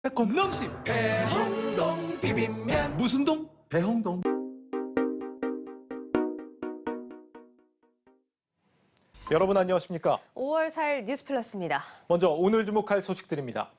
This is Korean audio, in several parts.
매콤 넘심 배홍동 비빔면. 무슨 동? 배홍동. 여러분 안녕하십니까? 5월 4일 뉴스플러스입니다. 먼저 오늘 주목할 소식들입니다.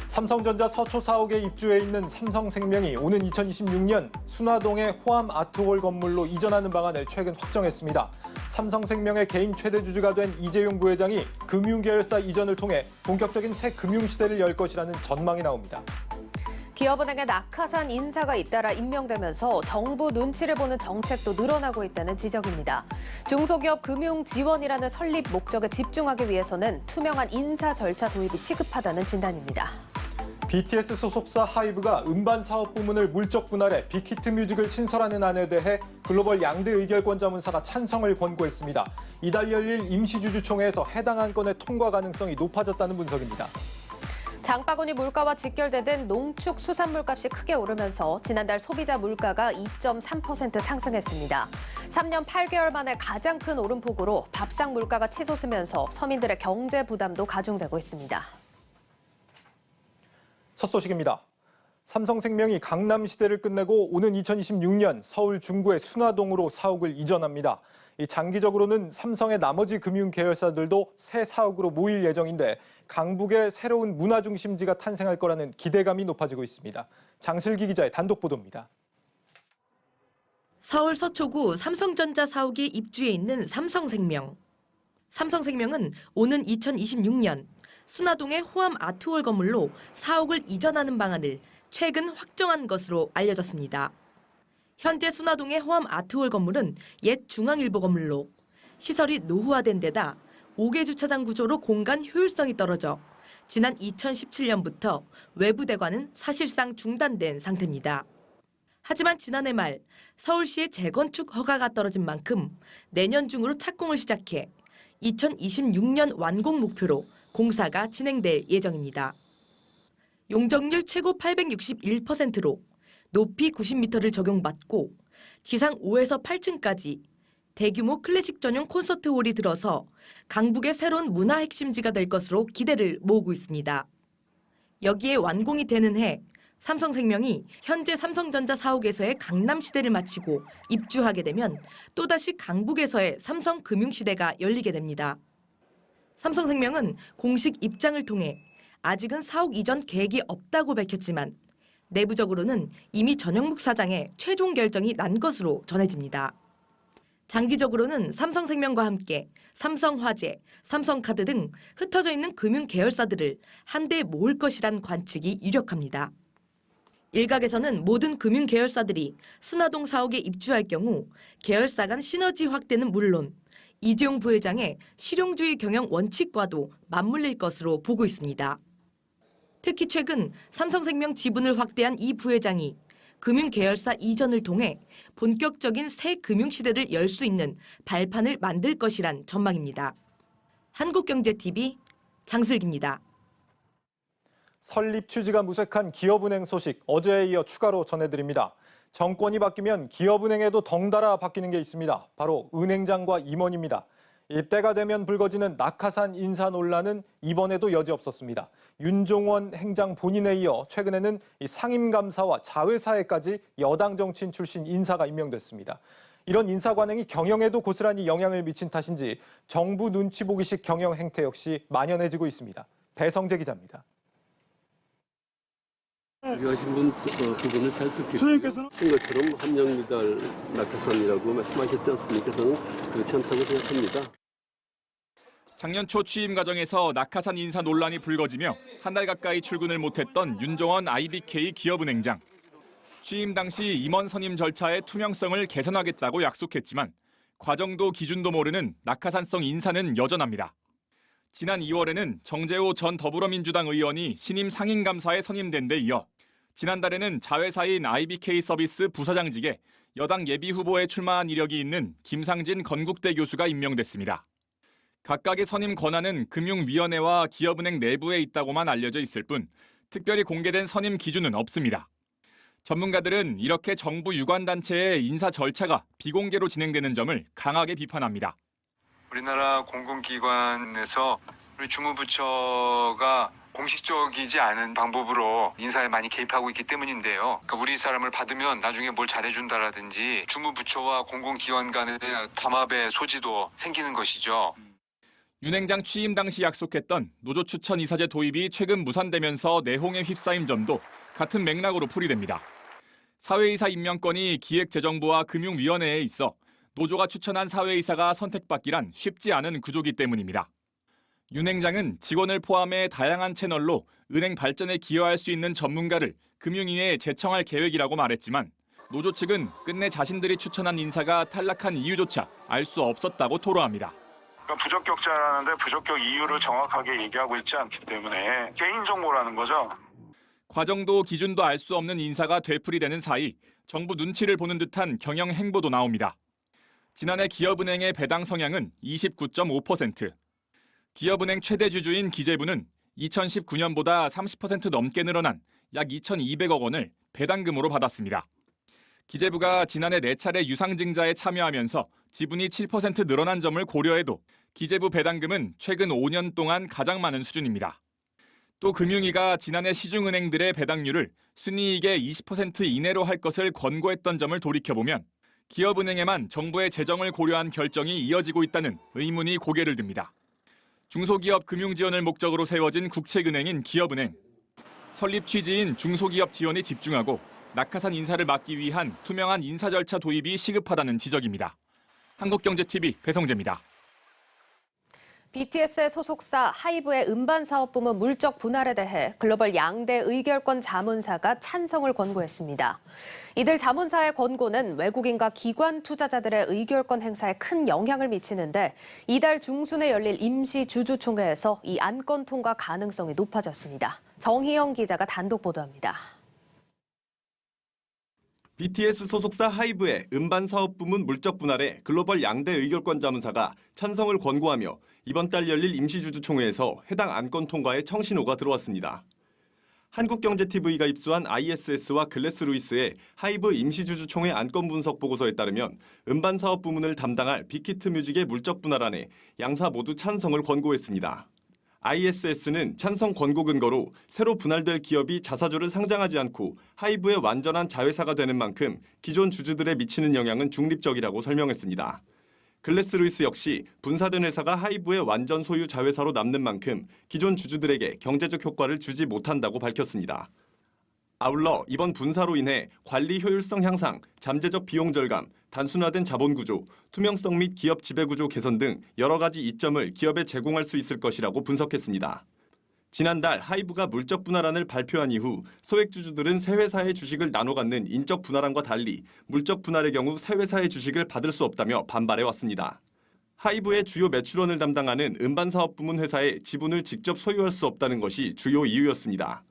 삼성전자 서초 사옥에 입주해 있는 삼성생명이 오는 2026년 순화동의 호암 아트홀 건물로 이전하는 방안을 최근 확정했습니다. 삼성생명의 개인 최대 주주가 된 이재용 부회장이 금융계열사 이전을 통해 본격적인 새 금융시대를 열 것이라는 전망이 나옵니다. 기업은행에 낙하산 인사가 잇따라 임명되면서 정부 눈치를 보는 정책도 늘어나고 있다는 지적입니다. 중소기업 금융 지원이라는 설립 목적에 집중하기 위해서는 투명한 인사 절차 도입이 시급하다는 진단입니다. BTS 소속사 하이브가 음반 사업 부문을 물적 분할해 빅히트 뮤직을 신설하는 안에 대해 글로벌 양대 의결권자문사가 찬성을 권고했습니다. 이달 열릴 임시주주총회에서 해당 안건의 통과 가능성이 높아졌다는 분석입니다. 장바구니 물가와 직결되던 농축 수산물값이 크게 오르면서 지난달 소비자 물가가 2.3% 상승했습니다. 3년 8개월 만에 가장 큰 오름폭으로 밥상 물가가 치솟으면서 서민들의 경제 부담도 가중되고 있습니다. 첫 소식입니다. 삼성생명이 강남시대를 끝내고 오는 2026년 서울 중구의 순화동으로 사옥을 이전합니다. 장기적으로는 삼성의 나머지 금융 계열사들도 새 사옥으로 모일 예정인데 강북의 새로운 문화중심지가 탄생할 거라는 기대감이 높아지고 있습니다. 장슬기 기자의 단독 보도입니다. 서울 서초구 삼성전자 사옥에 입주해 있는 삼성생명. 삼성생명은 오는 2026년 순화동의 호암 아트홀 건물로 사옥을 이전하는 방안을 최근 확정한 것으로 알려졌습니다. 현재 순화동의 호암 아트홀 건물은 옛 중앙일보 건물로 시설이 노후화된 데다 5개 주차장 구조로 공간 효율성이 떨어져 지난 2017년부터 외부 대관은 사실상 중단된 상태입니다. 하지만 지난해 말 서울시의 재건축 허가가 떨어진 만큼 내년 중으로 착공을 시작해 2026년 완공 목표로 공사가 진행될 예정입니다. 용적률 최고 861%로 높이 90m를 적용받고 지상 5에서 8층까지 대규모 클래식 전용 콘서트홀이 들어서 강북의 새로운 문화 핵심지가 될 것으로 기대를 모으고 있습니다. 여기에 완공이 되는 해 삼성생명이 현재 삼성전자 사옥에서의 강남시대를 마치고 입주하게 되면 또다시 강북에서의 삼성금융시대가 열리게 됩니다. 삼성생명은 공식 입장을 통해 아직은 사옥 이전 계획이 없다고 밝혔지만 내부적으로는 이미 전영묵 사장의 최종 결정이 난 것으로 전해집니다. 장기적으로는 삼성생명과 함께 삼성화재, 삼성카드 등 흩어져 있는 금융 계열사들을 한데 모을 것이란 관측이 유력합니다. 일각에서는 모든 금융 계열사들이 순화동 사옥에 입주할 경우 계열사 간 시너지 확대는 물론 이재용 부회장의 실용주의 경영 원칙과도 맞물릴 것으로 보고 있습니다. 특히 최근 삼성생명 지분을 확대한 이 부회장이 금융계열사 이전을 통해 본격적인 새 금융시대를 열 수 있는 발판을 만들 것이란 전망입니다. 한국경제TV 장슬기입니다. 설립 취지가 무색한 기업은행 소식 어제에 이어 추가로 전해드립니다. 정권이 바뀌면 기업은행에도 덩달아 바뀌는 게 있습니다. 바로 은행장과 임원입니다. 이때가 되면 불거지는 낙하산 인사 논란은 이번에도 여지없었습니다. 윤종원 행장 본인에 이어 최근에는 상임감사와 자회사에까지 여당 정치인 출신 인사가 임명됐습니다. 이런 인사 관행이 경영에도 고스란히 영향을 미친 탓인지 정부 눈치 보기식 경영 행태 역시 만연해지고 있습니다. 배성재 기자입니다. 하신 부분을 잘 듣겠고요. 것처럼 함정미달 낙하산이라고 말씀하셨지 않습니까? 저는 그렇지 않다고 생각합니다. 작년 초 취임 과정에서 낙하산 인사 논란이 불거지며 한 달 가까이 출근을 못했던 윤종원 IBK 기업은행장. 취임 당시 임원 선임 절차의 투명성을 개선하겠다고 약속했지만 과정도 기준도 모르는 낙하산성 인사는 여전합니다. 지난 2월에는 정재호 전 더불어민주당 의원이 신임 상임감사에 선임된 데 이어 지난달에는 자회사인 IBK 서비스 부사장직에 여당 예비후보에 출마한 이력이 있는 김상진 건국대 교수가 임명됐습니다. 각각의 선임 권한은 금융위원회와 기업은행 내부에 있다고만 알려져 있을 뿐 특별히 공개된 선임 기준은 없습니다. 전문가들은 이렇게 정부 유관단체의 인사 절차가 비공개로 진행되는 점을 강하게 비판합니다. 우리나라 공공기관에서 우리 주무부처가 공식적이지 않은 방법으로 인사에 많이 개입하고 있기 때문인데요. 그러니까 우리 사람을 받으면 나중에 뭘 잘해준다라든지 주무부처와 공공기관 간의 담합의 소지도 생기는 것이죠. 윤 행장 취임 당시 약속했던 노조 추천 이사제 도입이 최근 무산되면서 내홍에 휩싸인 점도 같은 맥락으로 풀이됩니다. 사회이사 임명권이 기획재정부와 금융위원회에 있어 노조가 추천한 사회이사가 선택받기란 쉽지 않은 구조기 때문입니다. 윤 행장은 직원을 포함해 다양한 채널로 은행 발전에 기여할 수 있는 전문가를 금융위에 제청할 계획이라고 말했지만 노조 측은 끝내 자신들이 추천한 인사가 탈락한 이유조차 알 수 없었다고 토로합니다. 부적격자라는데 부적격 이유를 정확하게 얘기하고 있지 않기 때문에 개인정보라는 거죠. 과정도 기준도 알 수 없는 인사가 되풀이되는 사이 정부 눈치를 보는 듯한 경영 행보도 나옵니다. 지난해 기업은행의 배당 성향은 29.5%. 기업은행 최대 주주인 기재부는 2019년보다 30% 넘게 늘어난 약 2,200억 원을 배당금으로 받았습니다. 기재부가 지난해 4차례 유상증자에 참여하면서 지분이 7% 늘어난 점을 고려해도 기재부 배당금은 최근 5년 동안 가장 많은 수준입니다. 또 금융위가 지난해 시중은행들의 배당률을 순이익의 20% 이내로 할 것을 권고했던 점을 돌이켜보면 기업은행에만 정부의 재정을 고려한 결정이 이어지고 있다는 의문이 고개를 듭니다. 중소기업 금융 지원을 목적으로 세워진 국책은행인 기업은행. 설립 취지인 중소기업 지원에 집중하고 낙하산 인사를 막기 위한 투명한 인사 절차 도입이 시급하다는 지적입니다. 한국경제TV 배성재입니다. BTS의 소속사 하이브의 음반사업부문 물적 분할에 대해 글로벌 양대 의결권 자문사가 찬성을 권고했습니다. 이들 자문사의 권고는 외국인과 기관 투자자들의 의결권 행사에 큰 영향을 미치는데 이달 중순에 열릴 임시 주주총회에서 이 안건 통과 가능성이 높아졌습니다. 정희영 기자가 단독 보도합니다. BTS 소속사 하이브의 음반사업부문 물적 분할에 글로벌 양대 의결권 자문사가 찬성을 권고하며 이번 달 열릴 임시주주총회에서 해당 안건 통과에 청신호가 들어왔습니다. 한국경제TV가 입수한 ISS와 글래스루이스의 하이브 임시주주총회 안건 분석 보고서에 따르면 음반사업 부문을 담당할 빅히트뮤직의 물적 분할안에 양사 모두 찬성을 권고했습니다. ISS는 찬성 권고 근거로 새로 분할될 기업이 자사주를 상장하지 않고 하이브의 완전한 자회사가 되는 만큼 기존 주주들에 미치는 영향은 중립적이라고 설명했습니다. 글래스루이스 역시 분사된 회사가 하이브의 완전 소유 자회사로 남는 만큼 기존 주주들에게 경제적 효과를 주지 못한다고 밝혔습니다. 아울러 이번 분사로 인해 관리 효율성 향상, 잠재적 비용 절감, 단순화된 자본 구조, 투명성 및 기업 지배 구조 개선 등 여러 가지 이점을 기업에 제공할 수 있을 것이라고 분석했습니다. 지난달 하이브가 물적 분할안을 발표한 이후 소액 주주들은 새 회사의 주식을 나눠 갖는 인적 분할안과 달리 물적 분할의 경우 새 회사의 주식을 받을 수 없다며 반발해 왔습니다. 하이브의 주요 매출원을 담당하는 음반사업 부문 회사의 지분을 직접 소유할 수 없다는 것이 주요 이유였습니다.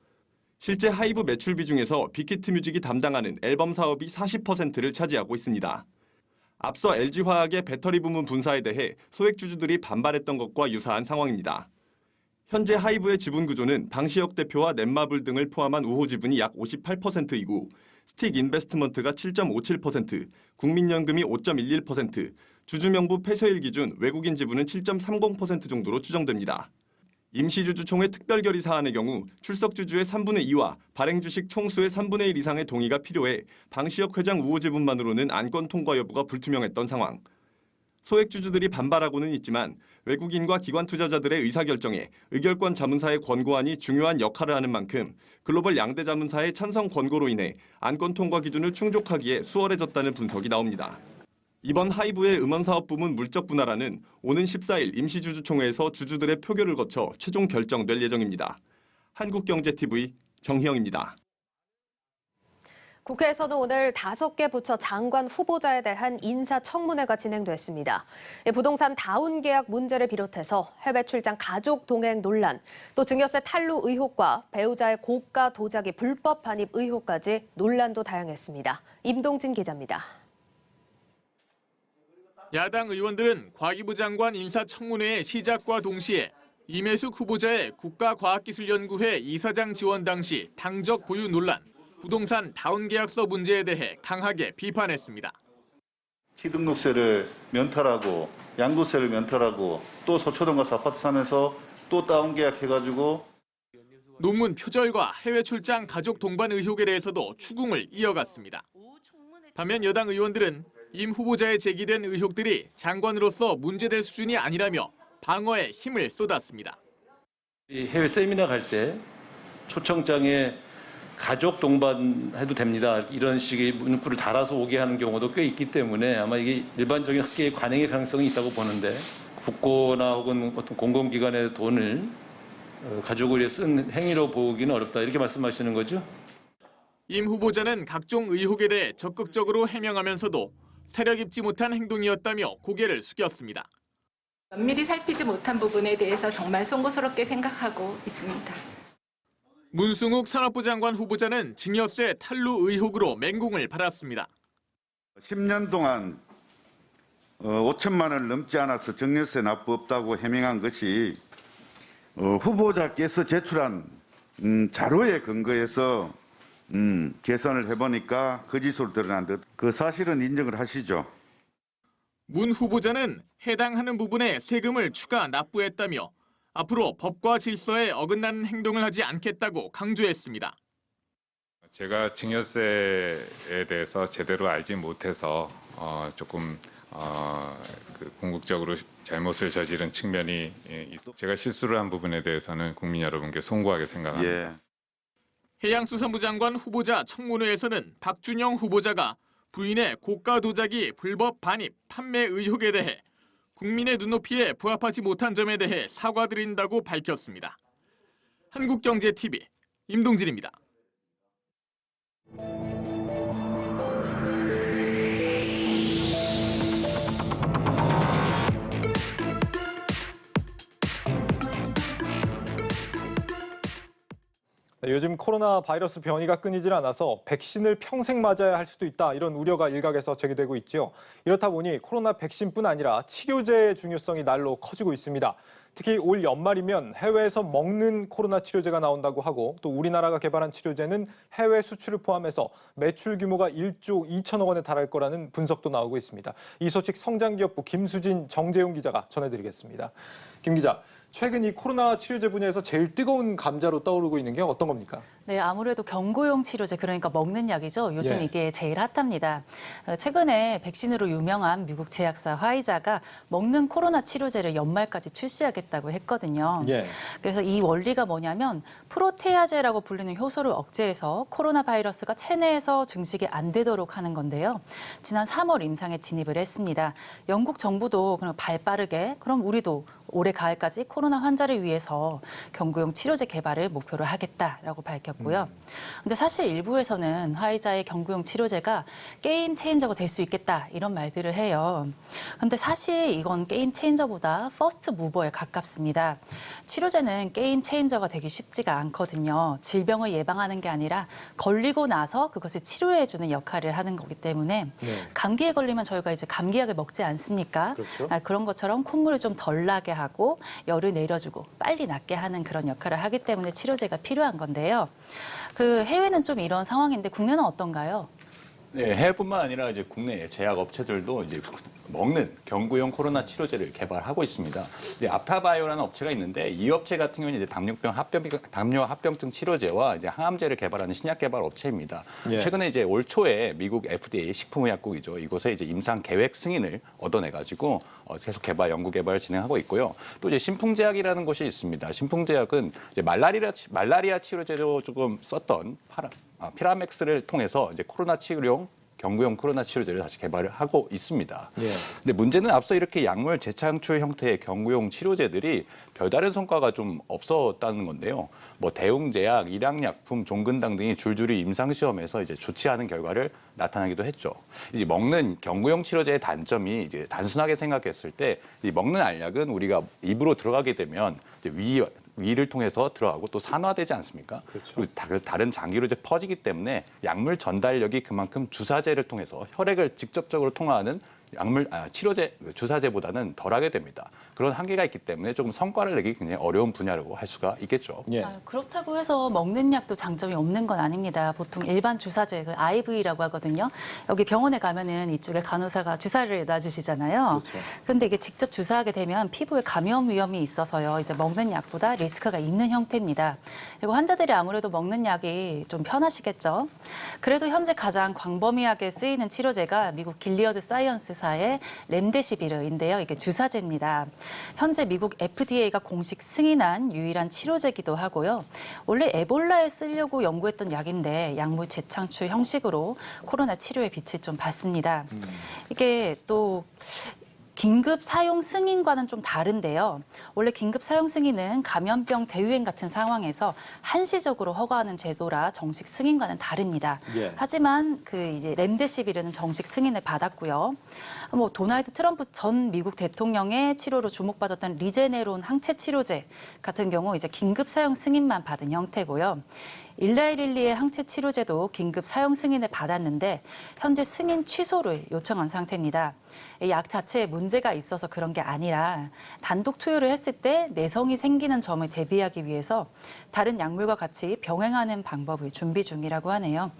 실제 하이브 매출비 중에서 빅히트뮤직이 담당하는 앨범 사업이 40%를 차지하고 있습니다. 앞서 LG화학의 배터리 부문 분사에 대해 소액 주주들이 반발했던 것과 유사한 상황입니다. 현재 하이브의 지분 구조는 방시혁 대표와 넷마블 등을 포함한 우호 지분이 약 58%이고 스틱 인베스트먼트가 7.57%, 국민연금이 5.11%, 주주명부 폐쇄일 기준 외국인 지분은 7.30% 정도로 추정됩니다. 임시주주총회 특별결의 사안의 경우 출석 주주의 3분의 2와 발행 주식 총수의 3분의 1 이상의 동의가 필요해 방시혁 회장 우호 지분만으로는 안건 통과 여부가 불투명했던 상황. 소액 주주들이 반발하고는 있지만 외국인과 기관 투자자들의 의사결정에 의결권 자문사의 권고안이 중요한 역할을 하는 만큼 글로벌 양대 자문사의 찬성 권고로 인해 안건 통과 기준을 충족하기에 수월해졌다는 분석이 나옵니다. 이번 하이브의 음원사업 부문 물적 분할안은 오는 14일 임시주주총회에서 주주들의 표결을 거쳐 최종 결정될 예정입니다. 한국경제TV 정희영입니다. 국회에서는 오늘 5개 부처 장관 후보자에 대한 인사청문회가 진행됐습니다. 부동산 다운 계약 문제를 비롯해서 해외 출장 가족 동행 논란, 또 증여세 탈루 의혹과 배우자의 고가 도자기 불법 반입 의혹까지 논란도 다양했습니다. 임동진 기자입니다. 야당 의원들은 과기부 장관 인사청문회의 시작과 동시에 임혜숙 후보자의 국가과학기술연구회 이사장 지원 당시 당적 보유 논란, 부동산 다운계약서 문제에 대해 강하게 비판했습니다. 취등록세를 면탈하고 양도세를 면탈하고 또 서초동가서 아파트 사면서 또 다운계약해가지고 논문 표절과 해외 출장 가족 동반 의혹에 대해서도 추궁을 이어갔습니다. 반면 여당 의원들은 임 후보자에 제기된 의혹들이 장관으로서 문제될 수준이 아니라며 방어에 힘을 쏟았습니다. 해외 세미나 갈 때 초청장에 가족 동반해도 됩니다. 이런 식의 문구를 달아서 오게 하는 경우도 꽤 있기 때문에 아마 이게 일반적인 학계의 관행의 가능성이 있다고 보는데 국고나 혹은 어떤 공공기관의 돈을 가족을 위해 쓴 행위로 보기는 어렵다 이렇게 말씀하시는 거죠? 임 후보자는 각종 의혹에 대해 적극적으로 해명하면서도 세력 입지 못한 행동이었다며 고개를 숙였습니다. 면밀히 살피지 못한 부분에 대해서 정말 송구스럽게 생각하고 있습니다. 문승욱 산업부 장관 후보자는 증여세 탈루 의혹으로 맹공을 받았습니다. 10년 동안 5천만 원을 넘지 않아서 증여세 납부 없다고 해명한 것이 후보자께서 제출한 자료에 근거해서 계산을 해보니까 거짓으로 드러난 듯 그 사실은 인정을 하시죠. 문 후보자는 해당하는 부분에 세금을 추가 납부했다며 앞으로 법과 질서에 어긋나는 행동을 하지 않겠다고 강조했습니다. 제가 증여세에 대해서 제대로 알지 못해서 조금 궁극적으로 잘못을 저지른 측면이 있어 제가 실수를 한 부분에 대해서는 국민 여러분께 송구하게 생각합니다. 예. 해양수산부 장관 후보자 청문회에서는 박준영 후보자가 부인의 고가 도자기 불법 반입, 판매 의혹에 대해 국민의 눈높이에 부합하지 못한 점에 대해 사과드린다고 밝혔습니다. 한국경제TV 임동진입니다. 네, 요즘 코로나 바이러스 변이가 끊이질 않아서 백신을 평생 맞아야 할 수도 있다 이런 우려가 일각에서 제기되고 있죠. 이렇다 보니 코로나 백신뿐 아니라 치료제의 중요성이 날로 커지고 있습니다. 특히 올 연말이면 해외에서 먹는 코로나 치료제가 나온다고 하고 또 우리나라가 개발한 치료제는 해외 수출을 포함해서 매출 규모가 1조 2천억 원에 달할 거라는 분석도 나오고 있습니다. 이 소식 성장기업부 김수진, 정재용 기자가 전해드리겠습니다. 김 기자, 최근 이 코로나 치료제 분야에서 제일 뜨거운 감자로 떠오르고 있는 게 어떤 겁니까? 네, 아무래도 경구용 치료제, 그러니까 먹는 약이죠. 요즘 예. 이게 제일 핫합니다. 최근에 백신으로 유명한 미국 제약사 화이자가 먹는 코로나 치료제를 연말까지 출시하겠다고 했거든요. 예. 그래서 이 원리가 뭐냐면 프로테아제라고 불리는 효소를 억제해서 코로나 바이러스가 체내에서 증식이 안 되도록 하는 건데요. 지난 3월 임상에 진입을 했습니다. 영국 정부도 그럼 발 빠르게 그럼 우리도 올해 가을까지 코로나 환자를 위해서 경구용 치료제 개발을 목표로 하겠다라고 밝혔고요. 근데 사실 일부에서는 화이자의 경구용 치료제가 게임 체인저가 될 수 있겠다 이런 말들을 해요. 근데 사실 이건 게임 체인저보다 퍼스트 무버에 가깝습니다. 치료제는 게임 체인저가 되기 쉽지가 않거든요. 질병을 예방하는 게 아니라 걸리고 나서 그것을 치료해주는 역할을 하는 거기 때문에 감기에 걸리면 저희가 이제 감기약을 먹지 않습니까? 그렇죠. 그런 것처럼 콧물을 좀 덜 나게 하고 열을 내려주고 빨리 낫게 하는 그런 역할을 하기 때문에 치료제가 필요한 건데요. 그 해외는 좀 이런 상황인데 국내는 어떤가요? 네, 해외뿐만 아니라 이제 국내 제약 업체들도 이제 먹는 경구용 코로나 치료제를 개발하고 있습니다. 이제 아파바이오라는 업체가 있는데 이 업체 같은 경우는 이제 당뇨 합병증 치료제와 이제 항암제를 개발하는 신약 개발 업체입니다. 예. 최근에 이제 올 초에 미국 FDA 식품의약국이죠. 이곳에 이제 임상 계획 승인을 얻어내가지고 계속 연구 개발을 진행하고 있고요. 또 이제 신풍제약이라는 곳이 있습니다. 신풍제약은 이제 말라리아 치료제로 조금 썼던 피라맥스를 통해서 이제 코로나 치료용 경구용 코로나 치료제를 다시 개발을 하고 있습니다. 예. 근데 문제는 앞서 이렇게 약물 재창출 형태의 경구용 치료제들이 별다른 성과가 좀 없었다는 건데요. 뭐 대웅제약, 일양약품, 종근당 등이 줄줄이 임상시험에서 이제 좋지 않은 결과를 나타나기도 했죠. 이제 먹는 경구용 치료제의 단점이 이제 단순하게 생각했을 때 이 먹는 알약은 우리가 입으로 들어가게 되면 이제 위를 통해서 들어가고 또 산화되지 않습니까? 그렇죠. 그리고 다른 장기로 이제 퍼지기 때문에 약물 전달력이 그만큼 주사제를 통해서 혈액을 직접적으로 통과하는 치료제, 주사제보다는 덜하게 됩니다. 그런 한계가 있기 때문에 조금 성과를 내기 굉장히 어려운 분야라고 할 수가 있겠죠. 예. 그렇다고 해서 먹는 약도 장점이 없는 건 아닙니다. 보통 일반 주사제, 그 IV라고 하거든요. 여기 병원에 가면은 이쪽에 간호사가 주사를 놔주시잖아요. 그렇죠. 그런데 이게 직접 주사하게 되면 피부에 감염 위험이 있어서요. 이제 먹는 약보다 리스크가 있는 형태입니다. 그리고 환자들이 아무래도 먹는 약이 좀 편하시겠죠. 그래도 현재 가장 광범위하게 쓰이는 치료제가 미국 길리어드 사이언스사의 렘데시비르인데요. 이게 주사제입니다. 현재 미국 FDA가 공식 승인한 유일한 치료제이기도 하고요. 원래 에볼라에 쓰려고 연구했던 약인데 약물 재창출 형식으로 코로나 치료에 빛을 좀 봤습니다. 이게 또 긴급 사용 승인과는 좀 다른데요. 원래 긴급 사용 승인은 감염병 대유행 같은 상황에서 한시적으로 허가하는 제도라 정식 승인과는 다릅니다. 예. 하지만 이제 렘데시비르는 정식 승인을 받았고요. 도널드 트럼프 전 미국 대통령의 치료로 주목받았던 리제네론 항체 치료제 같은 경우 이제 긴급 사용 승인만 받은 형태고요. 일라이릴리의 항체 치료제도 긴급 사용 승인을 받았는데 현재 승인 취소를 요청한 상태입니다. 이 약 자체에 문제가 있어서 그런 게 아니라 단독 투여를 했을 때 내성이 생기는 점을 대비하기 위해서 다른 약물과 같이 병행하는 방법을 준비 중이라고 하네요.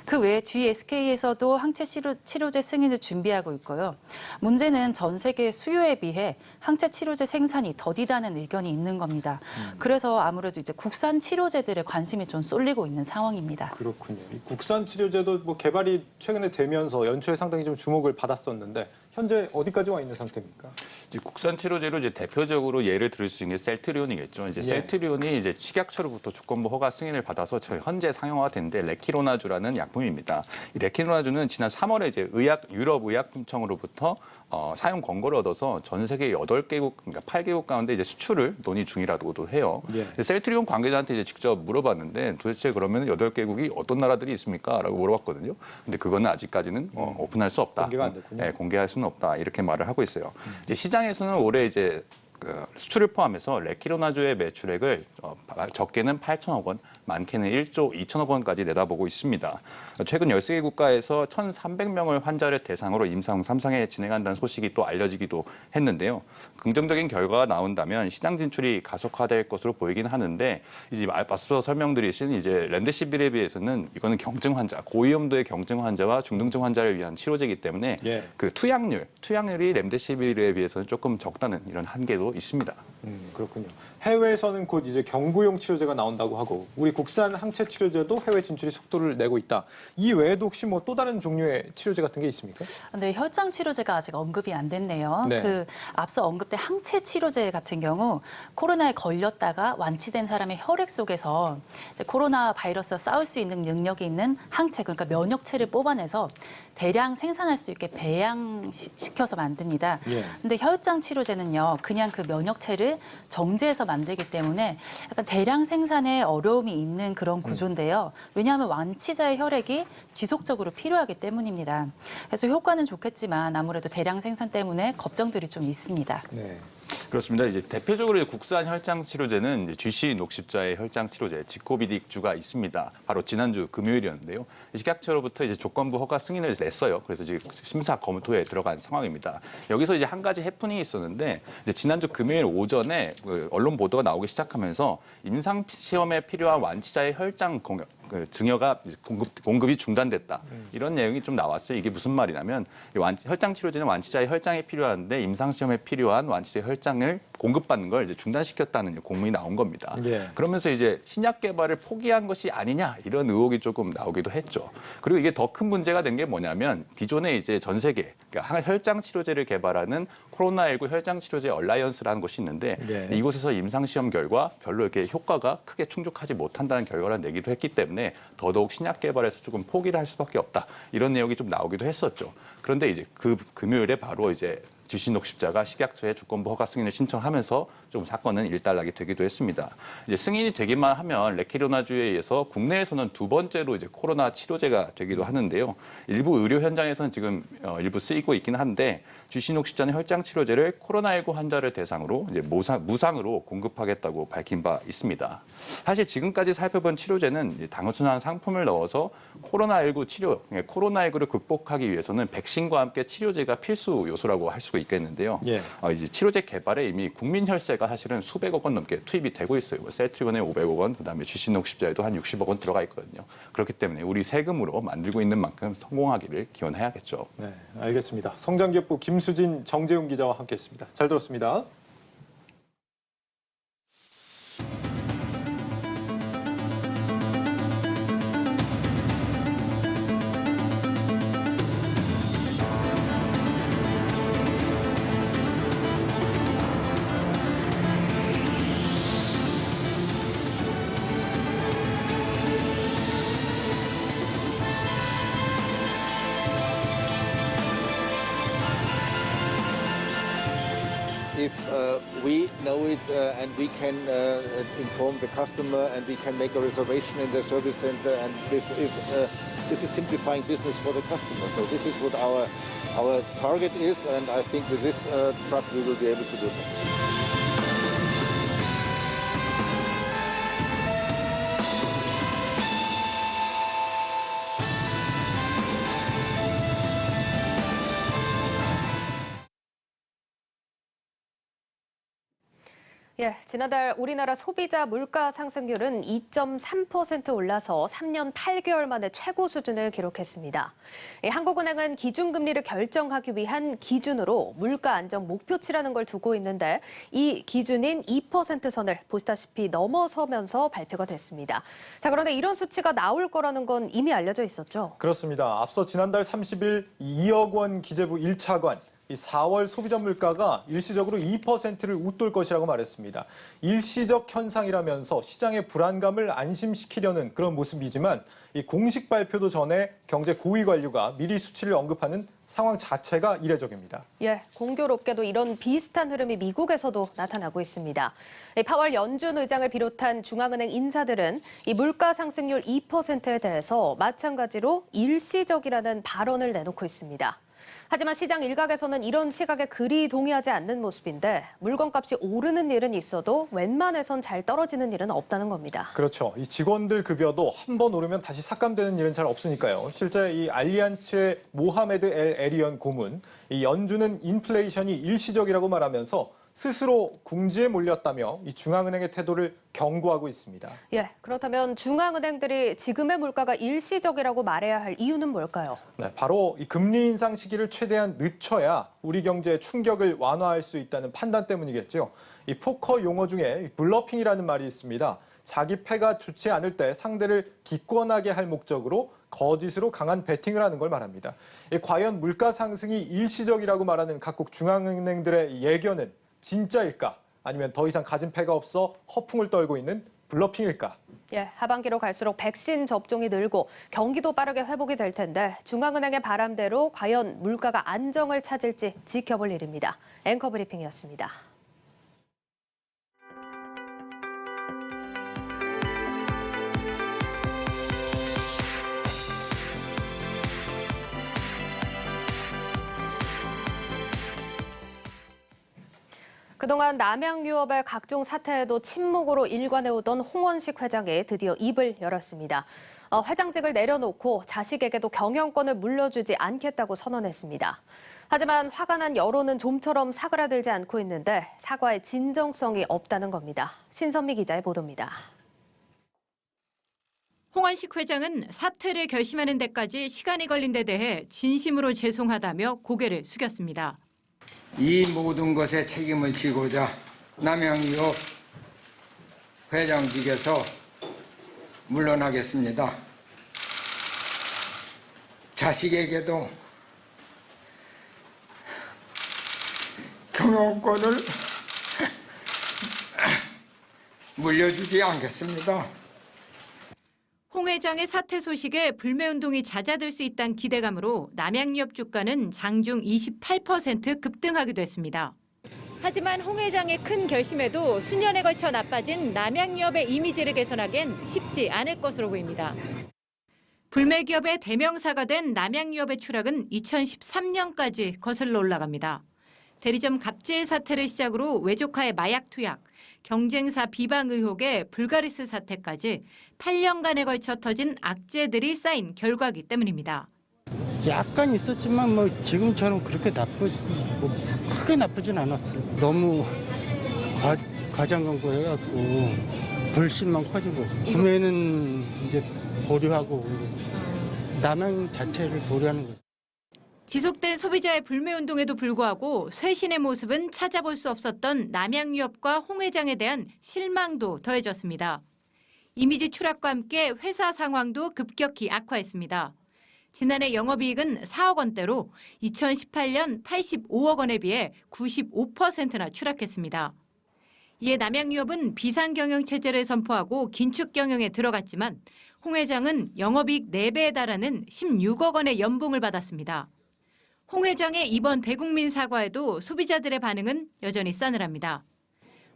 그 외에 GSK에서도 항체 치료제 승인을 준비하고 있고요. 문제는 전 세계 수요에 비해 항체 치료제 생산이 더디다는 의견이 있는 겁니다. 그래서 아무래도 이제 국산 치료제들에 관심이 좀 쏠리고 있는 상황입니다. 그렇군요. 이 국산 치료제도 뭐 개발이 최근에 되면서 연초에 상당히 좀 주목을 받았었는데 현재 어디까지 와 있는 상태입니까? 이제 국산 치료제로 이제 대표적으로 예를 들을 수 있는 게 셀트리온이겠죠. 이제 셀트리온이 이제 식약처로부터 조건부 허가 승인을 받아서 현재 상용화가 됐는데 레키로나주라는 약품입니다. 이 레키로나주는 지난 3월에 이제 유럽 의약품청으로부터 사용 권고를 얻어서 전 세계 8개국, 그러니까 8개국 가운데 이제 수출을 논의 중이라고도 해요. 셀트리온 관계자한테 이제 직접 물어봤는데 도대체 그러면 8개국이 어떤 나라들이 있습니까? 라고 물어봤거든요. 근데 그거는 아직까지는 오픈할 수 없다. 공개가 안 됐군요. 네, 공개할 수는 없다. 이렇게 말을 하고 있어요. 이제 시장에서는 올해 이제 수출을 포함해서 레키로나주의 매출액을 적게는 8천억 원, 많게는 1조 2천억 원까지 내다보고 있습니다. 최근 13개 국가에서 1,300명을 환자를 대상으로 임상 3상에 진행한다는 소식이 또 알려지기도 했는데요. 긍정적인 결과가 나온다면 시장 진출이 가속화될 것으로 보이긴 하는데 이제 앞서 설명드리신 이제 렘데시비르에 비해서는 이거는 경증 환자, 고위험도의 경증 환자와 중등증 환자를 위한 치료제이기 때문에 그 투약률이 렘데시비르에 비해서는 조금 적다는 이런 한계도 있습니다. 그렇군요. 해외에서는 곧 이제 경구용 치료제가 나온다고 하고 우리 국산 항체 치료제도 해외 진출이 속도를 내고 있다. 이 외에도 혹시 뭐 또 다른 종류의 치료제 같은 게 있습니까? 네, 혈장 치료제가 아직 언급이 안 됐네요. 네. 앞서 언급된 항체 치료제 같은 경우 코로나에 걸렸다가 완치된 사람의 혈액 속에서 이제 코로나 바이러스와 싸울 수 있는 능력이 있는 항체, 그러니까 면역체를 뽑아내서 대량 생산할 수 있게 배양시켜서 만듭니다. 근데 혈장 치료제는요, 그냥 그 면역체를 정제해서 만들기 때문에 약간 대량 생산에 어려움이 있는 그런 구조인데요. 왜냐하면 완치자의 혈액이 지속적으로 필요하기 때문입니다. 그래서 효과는 좋겠지만 아무래도 대량 생산 때문에 걱정들이 좀 있습니다. 네. 그렇습니다. 이제 대표적으로 국산 혈장 치료제는 이제 GC 녹십자의 혈장 치료제 지코비딕주가 있습니다. 바로 지난주 금요일이었는데요. 식약처로부터 이제 조건부 허가 승인을 냈어요. 그래서 지금 심사 검토에 들어간 상황입니다. 여기서 이제 한 가지 해프닝이 있었는데 이제 지난주 금요일 오전에 언론 보도가 나오기 시작하면서 임상 시험에 필요한 완치자의 혈장 증여가 공급이 중단됐다. 이런 내용이 좀 나왔어요. 이게 무슨 말이냐면 혈장 치료제는 완치자의 혈장이 필요한데 임상 시험에 필요한 완치자의 혈장을 공급받는 걸 이제 중단시켰다는 공문이 나온 겁니다. 그러면서 이제 신약 개발을 포기한 것이 아니냐 이런 의혹이 조금 나오기도 했죠. 그리고 이게 더 큰 문제가 된 게 뭐냐면 기존에 이제 전 세계 그러니까 혈장 치료제를 개발하는 코로나19 혈장 치료제 얼라이언스라는 곳이 있는데 이곳에서 임상 시험 결과 별로 이렇게 효과가 크게 충족하지 못한다는 결과를 내기도 했기 때문에 더더욱 신약 개발에서 조금 포기를 할 수밖에 없다. 이런 내용이 좀 나오기도 했었죠. 그런데 이제 그 금요일에 바로 이제 GC 녹십자가 식약처에 조건부 허가 승인을 신청하면서 좀 사건은 일단락이 되기도 했습니다. 이제 승인이 되기만 하면 레키로나주에 의해서 국내에서는 두 번째로 이제 코로나 치료제가 되기도 하는데요. 일부 의료 현장에서는 지금 일부 쓰이고 있긴 한데 GC60전의 혈장 치료제를 코로나19 환자를 대상으로 이제 무상으로 공급하겠다고 밝힌 바 있습니다. 사실 지금까지 살펴본 치료제는 단순한 상품을 넣어서 코로나19 치료, 코로나19를 극복하기 위해서는 백신과 함께 치료제가 필수 요소라고 할 수가 있겠는데요. 예. 이제 치료제 개발에 이미 국민 혈세가 사실은 수백억 원 넘게 투입이 되고 있어요. 셀트리온에 500억 원, 그다음에 GC60자에도 한 60억 원 들어가 있거든요. 그렇기 때문에 우리 세금으로 만들고 있는 만큼 성공하기를 기원해야겠죠. 네, 알겠습니다. 성장기업부 김수진, 정재훈 기자와 함께했습니다. 잘 들었습니다. If we know it and we can inform the customer and we can make a reservation in the service center, and this is simplifying business for the customer. So this is what our target is, and I think with this truck we will be able to do that. 예, 지난달 우리나라 소비자 물가 상승률은 2.3% 올라서 3년 8개월 만에 최고 수준을 기록했습니다. 한국은행은 기준금리를 결정하기 위한 기준으로 물가 안정 목표치라는 걸 두고 있는데 이 기준인 2% 선을 보시다시피 넘어서면서 발표가 됐습니다. 자, 그런데 이런 수치가 나올 거라는 건 이미 알려져 있었죠? 그렇습니다. 앞서 지난달 30일 2억 원 기재부 1차관, 4월 소비자 물가가 일시적으로 2%를 웃돌 것이라고 말했습니다. 일시적 현상이라면서 시장의 불안감을 안심시키려는 그런 모습이지만 이 공식 발표도 전에 경제 고위 관료가 미리 수치를 언급하는 상황 자체가 이례적입니다. 예, 공교롭게도 이런 비슷한 흐름이 미국에서도 나타나고 있습니다. 파월 연준 의장을 비롯한 중앙은행 인사들은 이 물가 상승률 2%에 대해서 마찬가지로 일시적이라는 발언을 내놓고 있습니다. 하지만 시장 일각에서는 이런 시각에 그리 동의하지 않는 모습인데 물건값이 오르는 일은 있어도 웬만해선 잘 떨어지는 일은 없다는 겁니다. 그렇죠. 이 직원들 급여도 한 번 오르면 다시 삭감되는 일은 잘 없으니까요. 실제 이 알리안츠의 모하메드 엘 에리언 고문, 이 연준은 인플레이션이 일시적이라고 말하면서 스스로 궁지에 몰렸다며 이 중앙은행의 태도를 경고하고 있습니다. 예, 그렇다면 중앙은행들이 지금의 물가가 일시적이라고 말해야 할 이유는 뭘까요? 네, 바로 이 금리 인상 시기를 최대한 늦춰야 우리 경제의 충격을 완화할 수 있다는 판단 때문이겠죠. 이 포커 용어 중에 블러핑이라는 말이 있습니다. 자기 패가 좋지 않을 때 상대를 기권하게 할 목적으로 거짓으로 강한 베팅을 하는 걸 말합니다. 과연 물가 상승이 일시적이라고 말하는 각국 중앙은행들의 예견은 진짜일까? 아니면 더 이상 가진 패가 없어 허풍을 떨고 있는 블러핑일까? 예, 하반기로 갈수록 백신 접종이 늘고 경기도 빠르게 회복이 될 텐데 중앙은행의 바람대로 과연 물가가 안정을 찾을지 지켜볼 일입니다. 앵커 브리핑이었습니다. 그동안 남양유업의 각종 사태에도 침묵으로 일관해오던 홍원식 회장이 드디어 입을 열었습니다. 회장직을 내려놓고 자식에게도 경영권을 물려주지 않겠다고 선언했습니다. 하지만 화가 난 여론은 좀처럼 사그라들지 않고 있는데 사과의 진정성이 없다는 겁니다. 신선미 기자의 보도입니다. 홍원식 회장은 사퇴를 결심하는 데까지 시간이 걸린 데 대해 진심으로 죄송하다며 고개를 숙였습니다. 이 모든 것에 책임을 지고자 남양유업 회장직에서 물러나겠습니다. 자식에게도 경영권을 물려주지 않겠습니다. 홍 회장의 사퇴 소식에 불매운동이 잦아들 수 있다는 기대감으로 남양유업 주가는 장중 28% 급등하기도 했습니다. 하지만 홍 회장의 큰 결심에도 수년에 걸쳐 나빠진 남양유업의 이미지를 개선하기엔 쉽지 않을 것으로 보입니다. 불매기업의 대명사가 된 남양유업의 추락은 2013년까지 거슬러 올라갑니다. 대리점 갑질 사태를 시작으로 외조카의 마약 투약, 경쟁사 비방 의혹의 불가리스 사태까지 8년간에 걸쳐 터진 악재들이 쌓인 결과이기 때문입니다. 약간 있었지만 뭐 지금처럼 그렇게 크게 나쁘진 않았어요. 너무 과장 광고해갖고 불신만 커지고 구매는 이제 보류하고 남양 자체를 보류하는 거죠. 지속된 소비자의 불매운동에도 불구하고 쇄신의 모습은 찾아볼 수 없었던 남양유업과 홍 회장에 대한 실망도 더해졌습니다. 이미지 추락과 함께 회사 상황도 급격히 악화했습니다. 지난해 영업이익은 4억 원대로 2018년 85억 원에 비해 95%나 추락했습니다. 이에 남양유업은 비상경영체제를 선포하고 긴축경영에 들어갔지만 홍 회장은 영업이익 4배에 달하는 16억 원의 연봉을 받았습니다. 홍 회장의 이번 대국민 사과에도 소비자들의 반응은 여전히 싸늘합니다.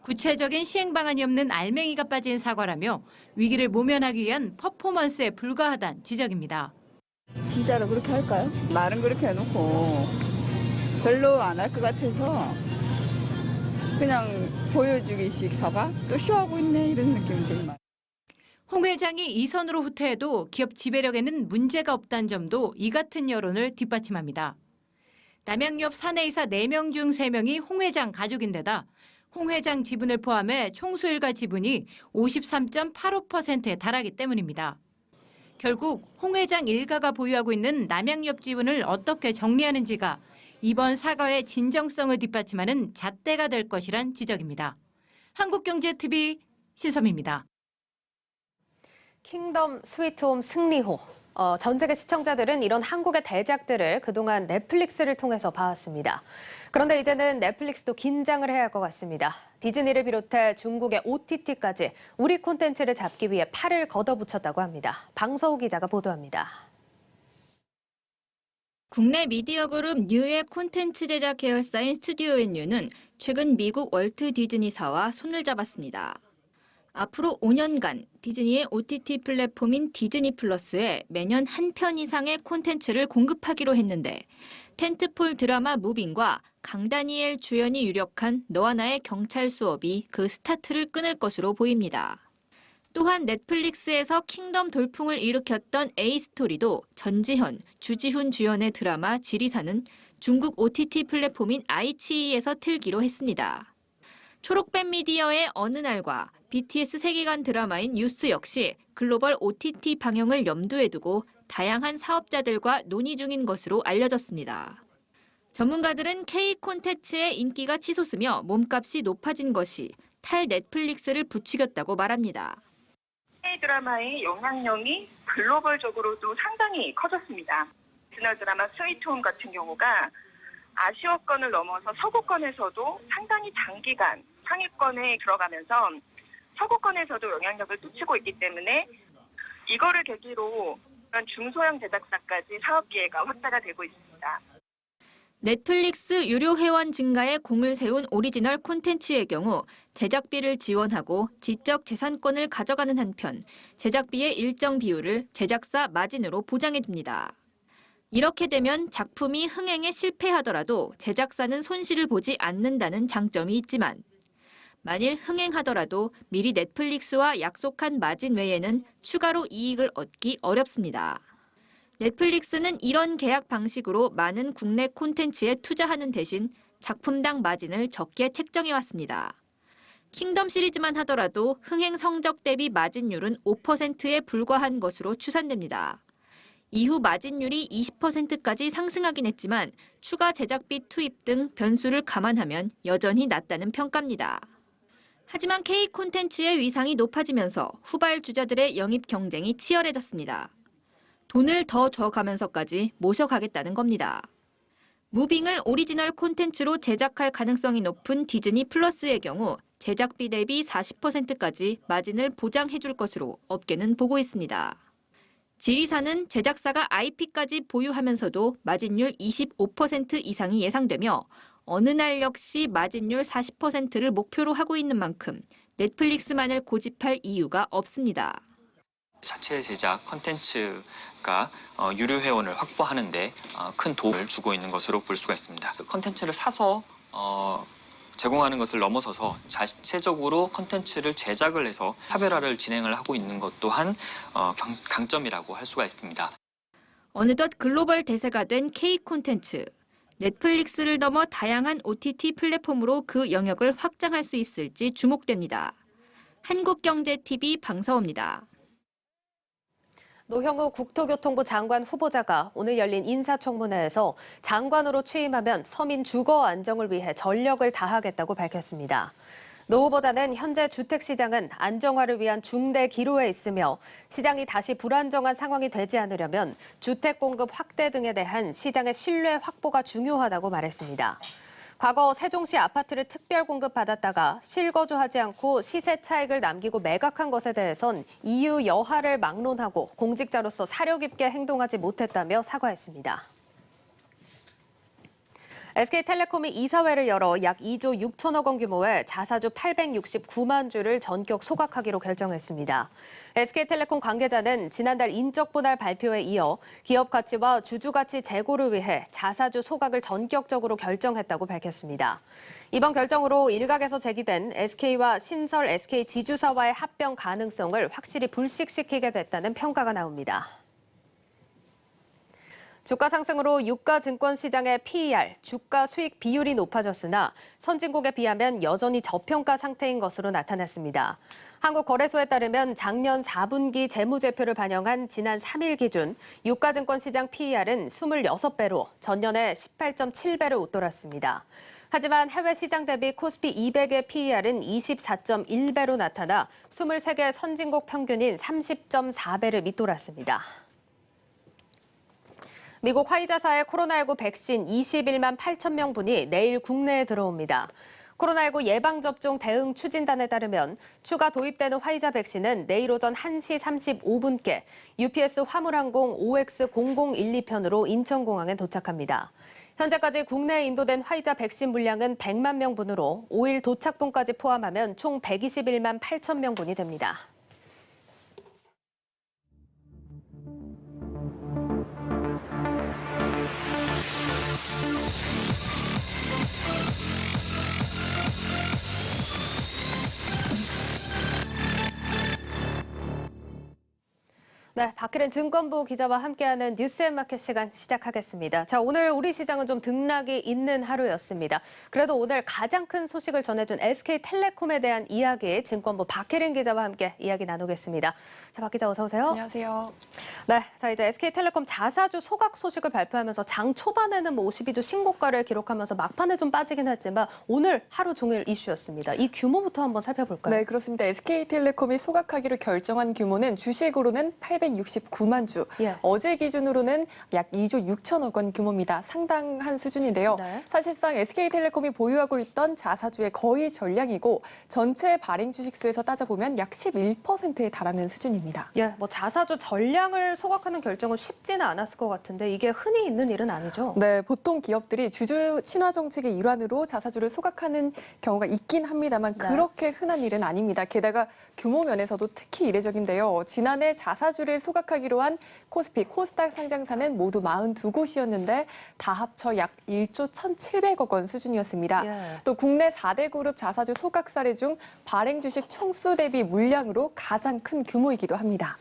구체적인 시행 방안이 없는 알맹이가 빠진 사과라며 위기를 모면하기 위한 퍼포먼스에 불과하다는 지적입니다. 진짜로 그렇게 할까요? 말은 그렇게 해놓고 별로 안 할 것 같아서 그냥 보여주기식 사과? 또 쇼하고 있네 이런 느낌이 들어요. 홍 회장이 이 선으로 후퇴해도 기업 지배력에는 문제가 없다는 점도 이 같은 여론을 뒷받침합니다. 남양유업 사내이사 4명 중 3명이 홍 회장 가족인데다 홍 회장 지분을 포함해 총수일가 지분이 53.85%에 달하기 때문입니다. 결국 홍 회장 일가가 보유하고 있는 남양유업 지분을 어떻게 정리하는지가 이번 사과의 진정성을 뒷받침하는 잣대가 될 것이란 지적입니다. 한국경제TV 신섬입니다. 킹덤 스위트홈 승리호. 전 세계 시청자들은 이런 한국의 대작들을 그동안 넷플릭스를 통해서 봐왔습니다. 그런데 이제는 넷플릭스도 긴장을 해야 할 것 같습니다. 디즈니를 비롯해 중국의 OTT까지 우리 콘텐츠를 잡기 위해 팔을 걷어붙였다고 합니다. 방서우 기자가 보도합니다. 국내 미디어 그룹 뉴의 콘텐츠 제작 계열사인 스튜디오 NU는 최근 미국 월트 디즈니사와 손을 잡았습니다. 앞으로 5년간 디즈니의 OTT 플랫폼인 디즈니 플러스에 매년 한 편 이상의 콘텐츠를 공급하기로 했는데 텐트폴 드라마 무빙과 강다니엘 주연이 유력한 너와 나의 경찰 수업이 그 스타트를 끊을 것으로 보입니다. 또한 넷플릭스에서 킹덤 돌풍을 일으켰던 A스토리도 전지현, 주지훈 주연의 드라마 지리산은 중국 OTT 플랫폼인 아이치이에서 틀기로 했습니다. 초록뱀 미디어의 어느 날과 BTS 세계관 드라마인 뉴스 역시 글로벌 OTT 방영을 염두에 두고 다양한 사업자들과 논의 중인 것으로 알려졌습니다. 전문가들은 K 콘텐츠의 인기가 치솟으며 몸값이 높아진 것이 탈 넷플릭스를 부추겼다고 말합니다. K 드라마의 영향력이 글로벌적으로도 상당히 커졌습니다. 지난 드라마 스위트홈 같은 경우가 아시아권을 넘어서 서구권에서도 상당히 장기간 상위권에 들어가면서 서구권에서도 영향력을 끼치고 있기 때문에 이거를 계기로 중소형 제작사까지 사업 기회가 확대가 되고 있습니다. 넷플릭스 유료 회원 증가에 공을 세운 오리지널 콘텐츠의 경우 제작비를 지원하고 지적 재산권을 가져가는 한편 제작비의 일정 비율을 제작사 마진으로 보장해줍니다. 이렇게 되면 작품이 흥행에 실패하더라도 제작사는 손실을 보지 않는다는 장점이 있지만 만일 흥행하더라도 미리 넷플릭스와 약속한 마진 외에는 추가로 이익을 얻기 어렵습니다. 넷플릭스는 이런 계약 방식으로 많은 국내 콘텐츠에 투자하는 대신 작품당 마진을 적게 책정해왔습니다. 킹덤 시리즈만 하더라도 흥행 성적 대비 마진율은 5%에 불과한 것으로 추산됩니다. 이후 마진율이 20%까지 상승하긴 했지만 추가 제작비 투입 등 변수를 감안하면 여전히 낮다는 평가입니다. 하지만 K 콘텐츠의 위상이 높아지면서 후발주자들의 영입 경쟁이 치열해졌습니다. 돈을 더 줘가면서까지 모셔가겠다는 겁니다. 무빙을 오리지널 콘텐츠로 제작할 가능성이 높은 디즈니 플러스의 경우 제작비 대비 40%까지 마진을 보장해줄 것으로 업계는 보고 있습니다. 지리산은 제작사가 IP까지 보유하면서도 마진율 25% 이상이 예상되며 어느 날 역시 마진율 40%를 목표로 하고 있는 만큼 넷플릭스만을 고집할 이유가 없습니다. 자체 제작 컨텐츠가 유료 회원을 확보하는 데 큰 도움을 주고 있는 것으로 볼 수가 있습니다. 컨텐츠를 사서 제공하는 것을 넘어서서 자체적으로 컨텐츠를 제작을 해서 차별화를 진행을 하고 있는 것 또한 강점이라고 할 수가 있습니다. 어느덧 글로벌 대세가 된 K 콘텐츠. 넷플릭스를 넘어 다양한 OTT 플랫폼으로 그 영역을 확장할 수 있을지 주목됩니다. 한국경제TV 방서호입니다. 노형우 국토교통부 장관 후보자가 오늘 열린 인사청문회에서 장관으로 취임하면 서민 주거 안정을 위해 전력을 다하겠다고 밝혔습니다. 노 후보자는 현재 주택시장은 안정화를 위한 중대 기로에 있으며 시장이 다시 불안정한 상황이 되지 않으려면 주택 공급 확대 등에 대한 시장의 신뢰 확보가 중요하다고 말했습니다. 과거 세종시 아파트를 특별 공급받았다가 실거주하지 않고 시세 차익을 남기고 매각한 것에 대해선 이유 여하를 막론하고 공직자로서 사려 깊게 행동하지 못했다며 사과했습니다. SK텔레콤이 이사회를 열어 약 2조 6천억 원 규모의 자사주 869만 주를 전격 소각하기로 결정했습니다. SK텔레콤 관계자는 지난달 인적 분할 발표에 이어 기업 가치와 주주 가치 제고를 위해 자사주 소각을 전격적으로 결정했다고 밝혔습니다. 이번 결정으로 일각에서 제기된 SK와 신설 SK 지주사와의 합병 가능성을 확실히 불식시키게 됐다는 평가가 나옵니다. 주가 상승으로 유가 증권 시장의 PER, 주가 수익 비율이 높아졌으나 선진국에 비하면 여전히 저평가 상태인 것으로 나타났습니다. 한국거래소에 따르면 작년 4분기 재무제표를 반영한 지난 3일 기준 유가 증권 시장 PER은 26배로 전년에 18.7배를 웃돌았습니다. 하지만 해외 시장 대비 코스피 200의 PER은 24.1배로 나타나 23개 선진국 평균인 30.4배를 밑돌았습니다. 미국 화이자사의 코로나19 백신 21만 8천 명분이 내일 국내에 들어옵니다. 코로나19 예방접종 대응 추진단에 따르면 추가 도입되는 화이자 백신은 내일 오전 1시 35분께 UPS 화물항공 OX0012편으로 인천공항에 도착합니다. 현재까지 국내에 인도된 화이자 백신 물량은 100만 명분으로 5일 도착분까지 포함하면 총 121만 8천 명분이 됩니다. 네, 박혜린 증권부 기자와 함께하는 뉴스앤마켓 시간 시작하겠습니다. 자, 오늘 우리 시장은 좀 등락이 있는 하루였습니다. 그래도 오늘 가장 큰 소식을 전해준 SK텔레콤에 대한 이야기 증권부 박혜린 기자와 함께 이야기 나누겠습니다. 자, 박 기자 어서 오세요. 안녕하세요. 네, 자 이제 SK텔레콤 자사주 소각 소식을 발표하면서 장 초반에는 52주 신고가를 기록하면서 막판에 좀 빠지긴 했지만 오늘 하루 종일 이슈였습니다. 이 규모부터 한번 살펴볼까요? 네, 그렇습니다. SK텔레콤이 소각하기로 결정한 규모는 주식으로는 869만 주, 어제 기준으로는 약 2조 6천억 원 규모입니다. 상당한 수준인데요. 네. 사실상 SK텔레콤이 보유하고 있던 자사주의 거의 전량이고 전체 발행 주식수에서 따져보면 약 11%에 달하는 수준입니다. 예, 뭐 자사주 전량을 소각하는 결정은 쉽지는 않았을 것 같은데 이게 흔히 있는 일은 아니죠? 네, 보통 기업들이 주주 친화 정책의 일환으로 자사주를 소각하는 경우가 있긴 합니다만 그렇게 흔한 일은 아닙니다. 게다가 규모 면에서도 특히 이례적인데요. 지난해 자사주를 소각하기로 한 코스피, 코스닥 상장사는 모두 42곳이었는데 다 합쳐 약 1조 1,700억 원 수준이었습니다. 또 국내 4대 그룹 자사주 소각 사례 중 발행 주식 총수 대비 물량으로 가장 큰 규모이기도 합니다.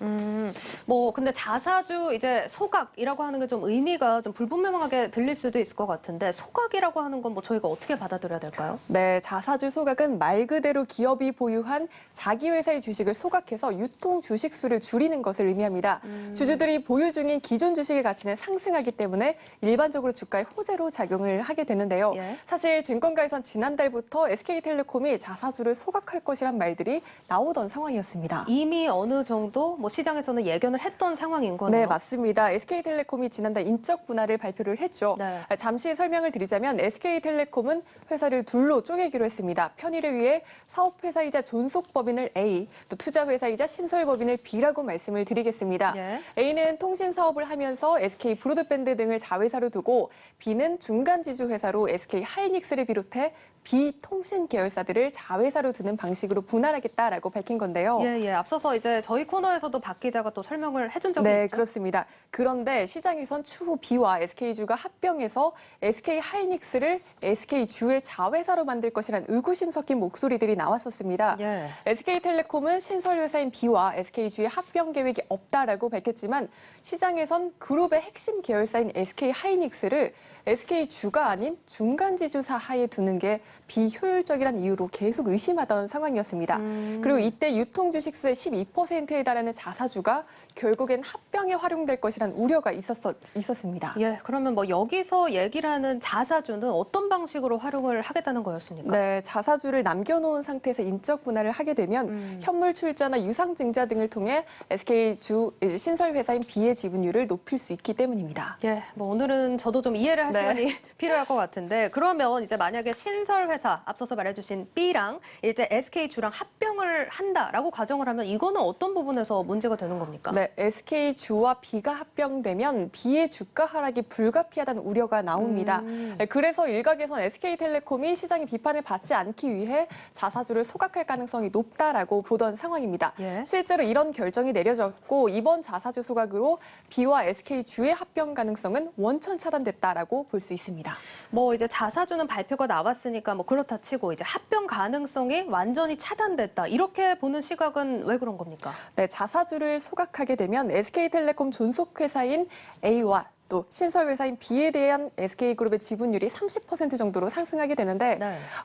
뭐 근데 자사주 이제 소각이라고 하는 게 좀 의미가 좀 불분명하게 들릴 수도 있을 것 같은데 소각이라고 하는 건 뭐 저희가 어떻게 받아들여야 될까요? 네, 자사주 소각은 말 그대로 기업이 보유한 자기 회사의 주식을 소각해서 유통 주식 수를 줄이는 것을 의미합니다. 주주들이 보유 중인 기존 주식의 가치는 상승하기 때문에 일반적으로 주가의 호재로 작용을 하게 되는데요. 사실 증권가에선 지난달부터 SK텔레콤이 자사주를 소각할 것이란 말들이 나오던 상황이었습니다. 이미 어느 정도 뭐 시장에서는 예견을 했던 상황. 상황인 거네요. 네, 맞습니다. SK텔레콤이 지난달 인적 분할을 발표를 했죠. 네. 잠시 설명을 드리자면 SK텔레콤은 회사를 둘로 쪼개기로 했습니다. 편의를 위해 사업회사이자 존속법인을 A, 또 투자회사이자 신설법인을 B라고 말씀을 드리겠습니다. 예. A는 통신사업을 하면서 SK 브로드밴드 등을 자회사로 두고 B는 중간지주회사로 SK 하이닉스를 비롯해 비통신 계열사들을 자회사로 두는 방식으로 분할하겠다라고 밝힌 건데요. 예. 앞서서 이제 저희 코너에서도 박 기자가 또 설명을 해준 적이 네, 있죠. 그렇습니다. 그런데 시장에선 추후 B와 SK주가 합병해서 SK 하이닉스를 SK주의 자회사로 만들 것이란 의구심 섞인 목소리들이 나왔었습니다. 예. SK텔레콤은 신설회사인 B와 SK주의 합병 계획이 없다라고 밝혔지만 시장에선 그룹의 핵심 계열사인 SK 하이닉스를 SK주가 아닌 중간지주사 하에 두는 게 비효율적이란 이유로 계속 의심하던 상황이었습니다. 그리고 이때 유통주식수의 12%에 달하는 자사주가 결국엔 합병에 활용될 것이란 우려가 있었습니다. 예, 그러면 뭐 여기서 얘기를 하는 자사주는 어떤 방식으로 활용을 하겠다는 거였습니까? 네, 자사주를 남겨놓은 상태에서 인적 분할을 하게 되면 현물 출자나 유상증자 등을 통해 SK주 신설회사인 B의 지분율을 높일 수 있기 때문입니다. 예, 뭐 오늘은 저도 좀 이해를 할 시간이 필요할 것 같은데 그러면 이제 만약에 신설회사 앞서서 말해주신 B랑 이제 SK주랑 합병을 한다라고 가정을 하면 이거는 어떤 부분에서 문제가 되는 겁니까? 네, SK주와 B가 합병되면 B의 주가 하락이 불가피하다는 우려가 나옵니다. 네, 그래서 일각에선 SK텔레콤이 시장의 비판을 받지 않기 위해 자사주를 소각할 가능성이 높다라고 보던 상황입니다. 예. 실제로 이런 결정이 내려졌고 이번 자사주 소각으로 B와 SK주의 합병 가능성은 원천 차단됐다라고 볼 수 있습니다. 뭐 이제 자사주는 발표가 나왔으니까 뭐 그렇다 치고 이제 합병 가능성이 완전히 차단됐다 이렇게 보는 시각은 왜 그런 겁니까? 네, 자사주를 소각하게 되면 SK텔레콤 존속회사인 A와 또 신설회사인 B에 대한 SK그룹의 지분율이 30% 정도로 상승하게 되는데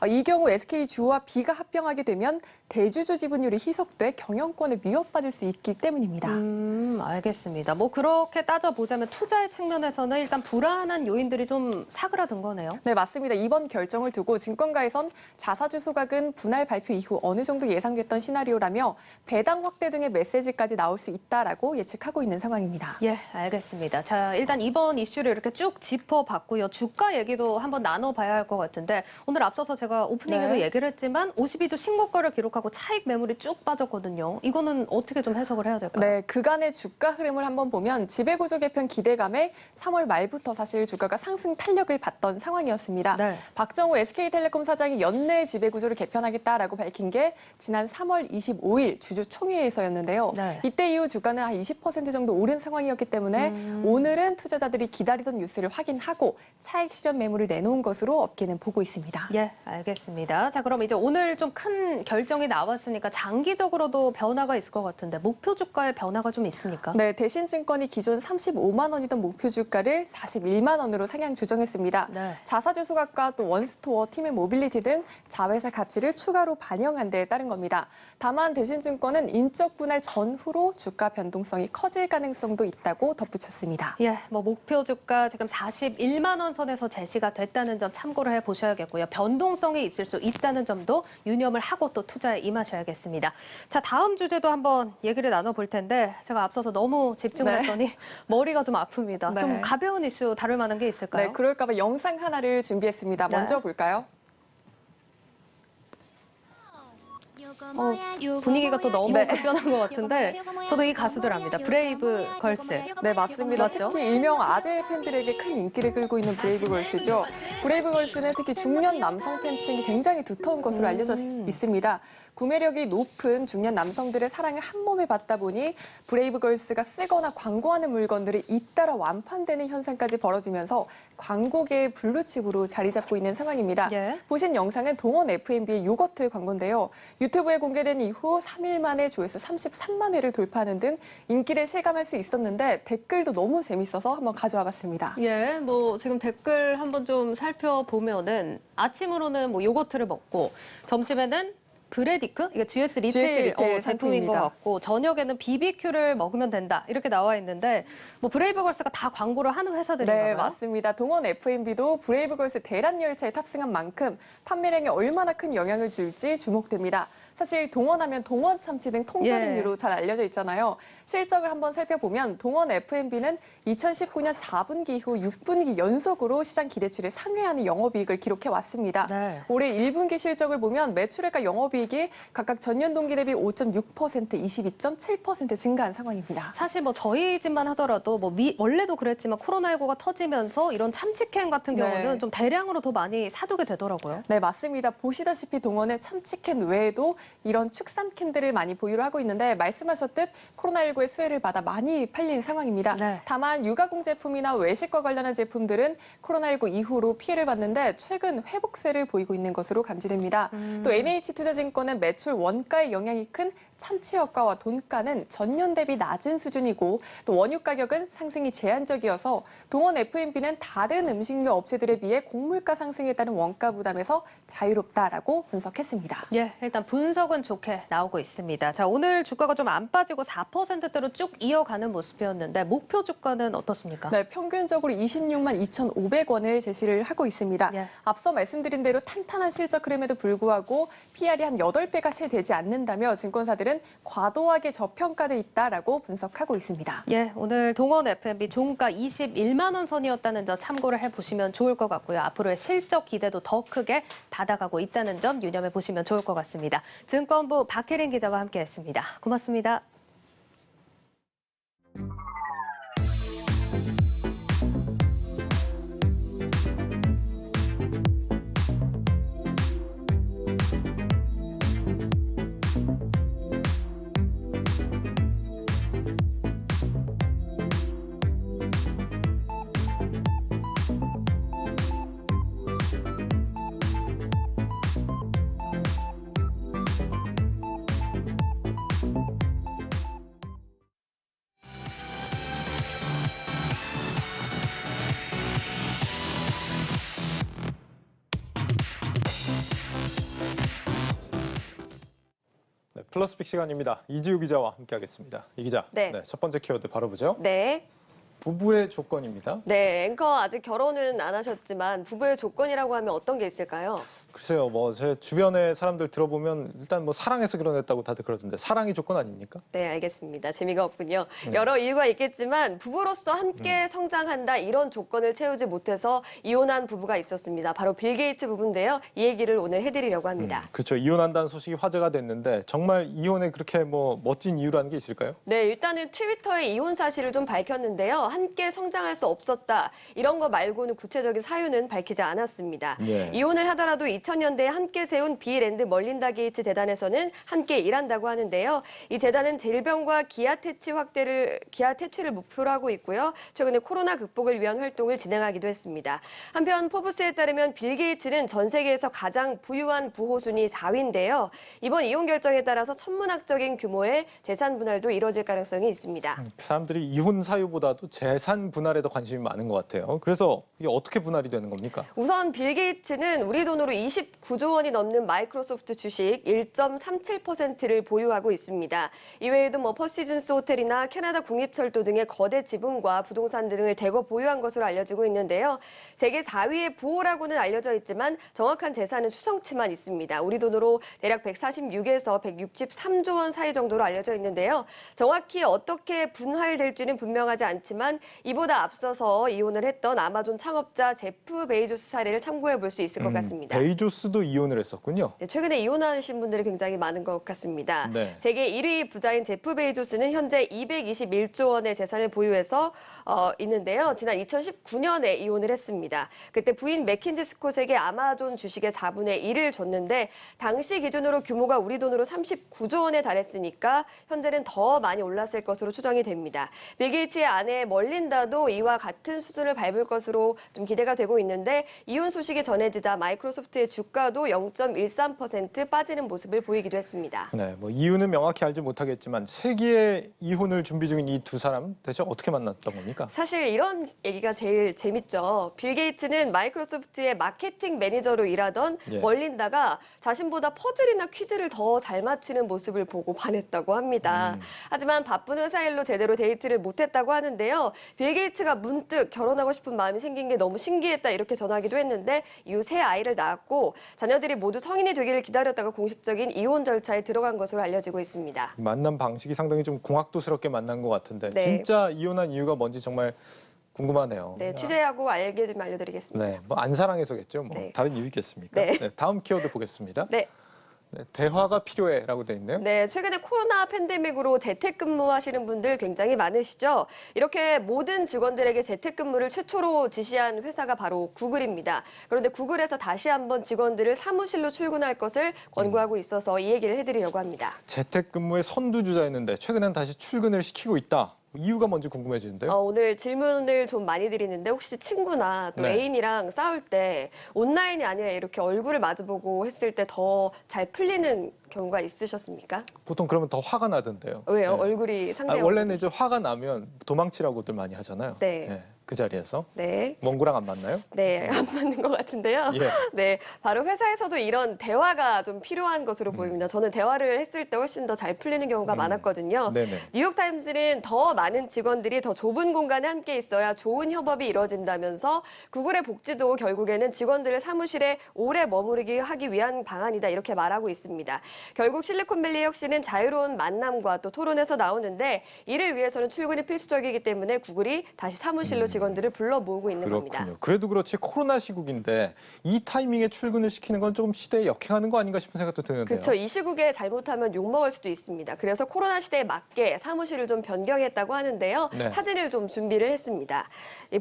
이 경우 SK주와 B가 합병하게 되면 대주주 지분율이 희석돼 경영권을 위협받을 수 있기 때문입니다. 알겠습니다. 뭐 그렇게 따져보자면 투자의 측면에서는 일단 불안한 요인들이 좀 사그라든 거네요. 네, 맞습니다. 이번 결정을 두고 증권가에선 자사주 소각은 분할 발표 이후 어느 정도 예상됐던 시나리오라며 배당 확대 등의 메시지까지 나올 수 있다라고 예측하고 있는 상황입니다. 예, 알겠습니다. 자, 일단 이번 이슈를 이렇게 쭉 짚어봤고요. 주가 얘기도 한번 나눠봐야 할 것 같은데 오늘 앞서서 제가 오프닝에도 얘기를 했지만 52주 신고가를 기록하고 차익 매물이 쭉 빠졌거든요. 이거는 어떻게 좀 해석을 해야 될까요? 네, 그간의 주가 흐름을 한번 보면 지배구조 개편 기대감에 3월 말부터 사실 주가가 상승 탄력을 받던 상황이었습니다. 박정우 SK텔레콤 사장이 연내 지배구조를 개편하겠다라고 밝힌 게 지난 3월 25일 주주총회에서였는데요. 이때 이후 주가는 한 20% 정도 오른 상황이었기 때문에 오늘은 투자자들이 기다리던 뉴스를 확인하고 차익 실현 매물을 내놓은 것으로 업계는 보고 있습니다. 예, 알겠습니다. 자, 그럼 이제 오늘 좀 큰 결정이 나왔으니까 장기적으로도 변화가 있을 것 같은데 목표 주가에 변화가 좀 있습니까? 네, 대신증권이 기존 35만 원이던 목표 주가를 41만 원으로 상향 조정했습니다. 자사주 소각과 또 원스토어, 팀의 모빌리티 등 자회사 가치를 추가로 반영한 데 따른 겁니다. 다만 대신증권은 인적 분할 전후로 주가 변동성이 커질 가능성도 있다고 덧붙였습니다. 예, 뭐 목표 주가 지금 41만 원 선에서 제시가 됐다는 점 참고를 해보셔야겠고요. 변동성이 있을 수 있다는 점도 유념을 하고 또 투자에 임하셔야겠습니다. 자, 다음 주제도 한번 얘기를 나눠볼 텐데 제가 앞서서 너무 집중을 했더니 머리가 좀 아픕니다. 좀 가벼운 이슈 다룰 만한 게 있을까요? 네, 그럴까 봐 영상 하나를 준비했습니다. 먼저 볼까요? 분위기가 또 너무 급변한 것 같은데 저도 이 가수들 압니다. 브레이브 걸스. 네, 맞습니다. 맞죠? 특히 일명 아재 팬들에게 큰 인기를 끌고 있는 브레이브 걸스죠. 브레이브 걸스는 특히 중년 남성 팬층이 굉장히 두터운 것으로 알려져 있습니다. 구매력이 높은 중년 남성들의 사랑을 한 몸에 받다 보니 브레이브 걸스가 쓰거나 광고하는 물건들이 잇따라 완판되는 현상까지 벌어지면서 광고계의 블루칩으로 자리 잡고 있는 상황입니다. 보신 영상은 동원 F&B의 요거트 광고인데요. 유튜브에 공개된 이후 3일 만에 조회수 33만 회를 돌파하는 등 인기를 실감할 수 있었는데 댓글도 너무 재밌어서 한번 가져와 봤습니다. 예, 뭐 지금 댓글 한번 좀 살펴보면은 아침으로는 뭐 요거트를 먹고 점심에는 브레디크? 이게 GS 리테일 제품인 것 같고 저녁에는 BBQ를 먹으면 된다 이렇게 나와 있는데 뭐 브레이브걸스가 다 광고를 하는 회사들인가요? 네, 맞습니다. 동원 F&B도 브레이브걸스 대란 열차에 탑승한 만큼 판매량에 얼마나 큰 영향을 줄지 주목됩니다. 사실 동원하면 동원 참치 등 통조림류로 잘 알려져 있잖아요. 실적을 한번 살펴보면 동원 F&B는 2019년 4분기 이후 6분기 연속으로 시장 기대치를 상회하는 영업이익을 기록해 왔습니다. 올해 1분기 실적을 보면 매출액과 영업이익이 각각 전년 동기 대비 5.6%, 22.7% 증가한 상황입니다. 사실 뭐 저희 집만 하더라도 뭐 원래도 그랬지만 코로나19가 터지면서 이런 참치캔 같은 경우는 좀 대량으로 더 많이 사두게 되더라고요. 네, 맞습니다. 보시다시피 동원의 참치캔 외에도 이런 축산캔들을 많이 보유를 하고 있는데 말씀하셨듯 코로나19의 수혜를 받아 많이 팔린 상황입니다. 다만 유가공 제품이나 외식과 관련한 제품들은 코로나19 이후로 피해를 봤는데 최근 회복세를 보이고 있는 것으로 감지됩니다. 또 NH투자증권은 매출 원가의 영향이 큰 참치여가와 돈가는 전년 대비 낮은 수준이고 또 원유 가격은 상승이 제한적이어서 동원 F&B는 다른 음식료 업체들에 비해 곡물가 상승에 따른 원가 부담에서 자유롭다라고 분석했습니다. 예, 일단 분석은 좋게 나오고 있습니다. 자, 오늘 주가가 좀 안 빠지고 4%대로 쭉 이어가는 모습이었는데 목표 주가는 어떻습니까? 네, 평균적으로 26만 2,500원을 제시를 하고 있습니다. 앞서 말씀드린 대로 탄탄한 실적 흐름에도 불구하고 PR이 한 8배가 채 되지 않는다며 증권사들은 과도하게 저평가돼 있다라고 분석하고 있습니다. 예, 오늘 동원 F&B 종가 21만 원 선이었다는 점 참고를 해보시면 좋을 것 같고요. 앞으로의 실적 기대도 더 크게 받아가고 있다는 점 유념해 보시면 좋을 것 같습니다. 증권부 박혜린 기자와 함께했습니다. 고맙습니다. 플러스픽 시간입니다. 이지우 기자와 함께하겠습니다. 이 기자, 첫 번째 키워드 바로 보죠. 네. 부부의 조건입니다. 네, 앵커 아직 결혼은 안 하셨지만 부부의 조건이라고 하면 어떤 게 있을까요? 글쎄요, 뭐 제 주변의 사람들 들어보면 일단 뭐 사랑해서 결혼했다고 다들 그러던데 사랑이 조건 아닙니까? 네, 알겠습니다. 재미가 없군요. 여러 이유가 있겠지만 부부로서 함께 성장한다 이런 조건을 채우지 못해서 이혼한 부부가 있었습니다. 바로 빌 게이츠 부부인데요. 이 얘기를 오늘 해드리려고 합니다. 그렇죠. 이혼한다는 소식이 화제가 됐는데 정말 이혼에 그렇게 뭐 멋진 이유라는 게 있을까요? 네, 일단은 트위터에 이혼 사실을 좀 밝혔는데요. 함께 성장할 수 없었다. 이런 거 말고는 구체적인 사유는 밝히지 않았습니다. 이혼을 하더라도 2000년대에 함께 세운 빌 앤드 멀린다 게이츠 재단에서는 함께 일한다고 하는데요. 이 재단은 질병과 기아 퇴치를 목표로 하고 있고요. 최근에 코로나 극복을 위한 활동을 진행하기도 했습니다. 한편 포브스에 따르면 빌 게이츠는 전 세계에서 가장 부유한 부호 순위 4위인데요. 이번 이혼 결정에 따라서 천문학적인 규모의 재산 분할도 이뤄질 가능성이 있습니다. 사람들이 이혼 사유보다도 재산 분할에 더 관심이 많은 것 같아요. 그래서 이게 어떻게 분할이 되는 겁니까? 우선 빌 게이츠는 우리 돈으로 29조 원이 넘는 마이크로소프트 주식 1.37%를 보유하고 있습니다. 이외에도 뭐 퍼시즌스 호텔이나 캐나다 국립철도 등의 거대 지분과 부동산 등을 대거 보유한 것으로 알려지고 있는데요. 세계 4위의 부호라고는 알려져 있지만 정확한 재산은 추정치만 있습니다. 우리 돈으로 대략 146에서 163조 원 사이 정도로 알려져 있는데요. 정확히 어떻게 분할될지는 분명하지 않지만 이보다 앞서서 이혼을 했던 아마존 창업자 제프 베이조스 사례를 참고해 볼 수 있을 것 같습니다. 베이조스도 이혼을 했었군요. 네, 최근에 이혼하신 분들이 굉장히 많은 것 같습니다. 네. 세계 1위 부자인 제프 베이조스는 현재 221조 원의 재산을 보유해서 있는데요. 지난 2019년에 이혼을 했습니다. 그때 부인 맥킨지 스콧에게 아마존 주식의 4분의 1을 줬는데 당시 기준으로 규모가 우리 돈으로 39조 원에 달했으니까 현재는 더 많이 올랐을 것으로 추정이 됩니다. 빌 게이츠의 아내 멀린다도 이와 같은 수준을 밟을 것으로 좀 기대가 되고 있는데 이혼 소식이 전해지자 마이크로소프트의 주가도 0.13% 빠지는 모습을 보이기도 했습니다. 네, 뭐 이유는 명확히 알지 못하겠지만 세기의 이혼을 준비 중인 이 두 사람 대체 어떻게 만났던 겁니까? 사실 이런 얘기가 제일 재밌죠. 빌 게이츠는 마이크로소프트의 마케팅 매니저로 일하던 멀린다가 자신보다 퍼즐이나 퀴즈를 더 잘 맞히는 모습을 보고 반했다고 합니다. 하지만 바쁜 회사 일로 제대로 데이트를 못했다고 하는데요. 있는데요. 빌 게이츠가 문득 결혼하고 싶은 마음이 생긴 게 너무 신기했다 이렇게 전하기도 했는데 이후 새 아이를 낳았고 자녀들이 모두 성인이 되기를 기다렸다가 공식적인 이혼 절차에 들어간 것으로 알려지고 있습니다. 만남 방식이 상당히 좀 공학도스럽게 만난 것 같은데 네. 진짜 이혼한 이유가 뭔지 정말 궁금하네요. 네, 취재하고 알게 되면 알려드리겠습니다. 네, 뭐 안 사랑해서겠죠. 뭐 네. 다른 이유 있겠습니까? 네. 네, 다음 키워드 보겠습니다. 네. 네, 대화가 필요해라고 돼 있네요. 네, 최근에 코로나 팬데믹으로 재택근무하시는 분들 굉장히 많으시죠. 이렇게 모든 직원들에게 재택근무를 최초로 지시한 회사가 바로 구글입니다. 그런데 구글에서 다시 한번 직원들을 사무실로 출근할 것을 권고하고 있어서 이 얘기를 해드리려고 합니다. 재택근무의 선두주자였는데 최근엔 다시 출근을 시키고 있다. 이유가 뭔지 궁금해지는데요. 오늘 질문을 좀 많이 드리는데 혹시 친구나 또 네. 애인이랑 싸울 때 온라인이 아니라 이렇게 얼굴을 마주보고 했을 때 더 잘 풀리는 경우가 있으셨습니까? 보통 그러면 더 화가 나던데요. 왜요? 네. 얼굴이 상대가 원래는 이제 화가 나면 도망치라고들 많이 하잖아요. 네. 그 자리에서. 네. 원고랑 안 맞나요? 네, 안 맞는 것 같은데요. 예. 네, 바로 회사에서도 이런 대화가 좀 필요한 것으로 보입니다. 저는 대화를 했을 때 훨씬 더 잘 풀리는 경우가 많았거든요. 네네. 뉴욕타임스는 더 많은 직원들이 더 좁은 공간에 함께 있어야 좋은 협업이 이루어진다면서 구글의 복지도 결국에는 직원들을 사무실에 오래 머무르게 하기 위한 방안이다 이렇게 말하고 있습니다. 결국 실리콘밸리의 혁신은 자유로운 만남과 또 토론에서 나오는데 이를 위해서는 출근이 필수적이기 때문에 구글이 다시 사무실로 직원들을 불러 모으고 있는 겁니다. 그렇군요. 그래도 그렇지 코로나 시국인데 이 타이밍에 출근을 시키는 건 조금 시대에 역행하는 거 아닌가 싶은 생각도 드는데요. 그렇죠. 이 시국에 잘못하면 욕먹을 수도 있습니다. 그래서 코로나 시대에 맞게 사무실을 좀 변경했다고 하는데요. 네. 사진을 좀 준비를 했습니다.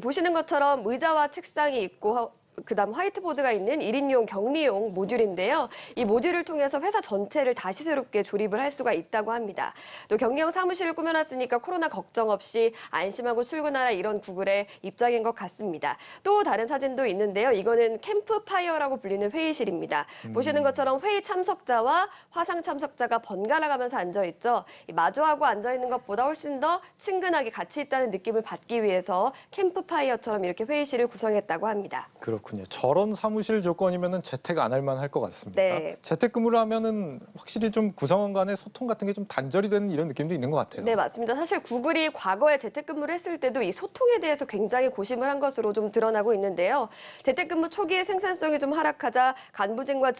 보시는 것처럼 의자와 책상이 있고 그다음 화이트보드가 있는 1인용 격리용 모듈인데요. 이 모듈을 통해서 회사 전체를 다시 새롭게 조립을 할 수가 있다고 합니다. 또 격리용 사무실을 꾸며놨으니까 코로나 걱정 없이 안심하고 출근하라 이런 구글의 입장인 것 같습니다. 또 다른 사진도 있는데요. 이거는 캠프파이어라고 불리는 회의실입니다. 보시는 것처럼 회의 참석자와 화상 참석자가 번갈아 가면서 앉아있죠. 마주하고 앉아있는 것보다 훨씬 더 친근하게 같이 있다는 느낌을 받기 위해서 캠프파이어처럼 이렇게 회의실을 구성했다고 합니다. 그렇군요. 저런 사무실 조건이면은 재택 안 할 만할 것 같습니다. 네. 재택근무를 하면은 확실히 좀 구성원 간의 소통 같은 게 좀 단절이 되는 이런 느낌도 있는 것 같아요. 네, 맞습니다. 사실 구글이 과거에 재택근무를 했을 때도 이 소통에 대해서 굉장히 고심을 한 것으로 좀 드러나고 있는데요. 재택근무 초기에 생산성이 좀 하락하자 간부진과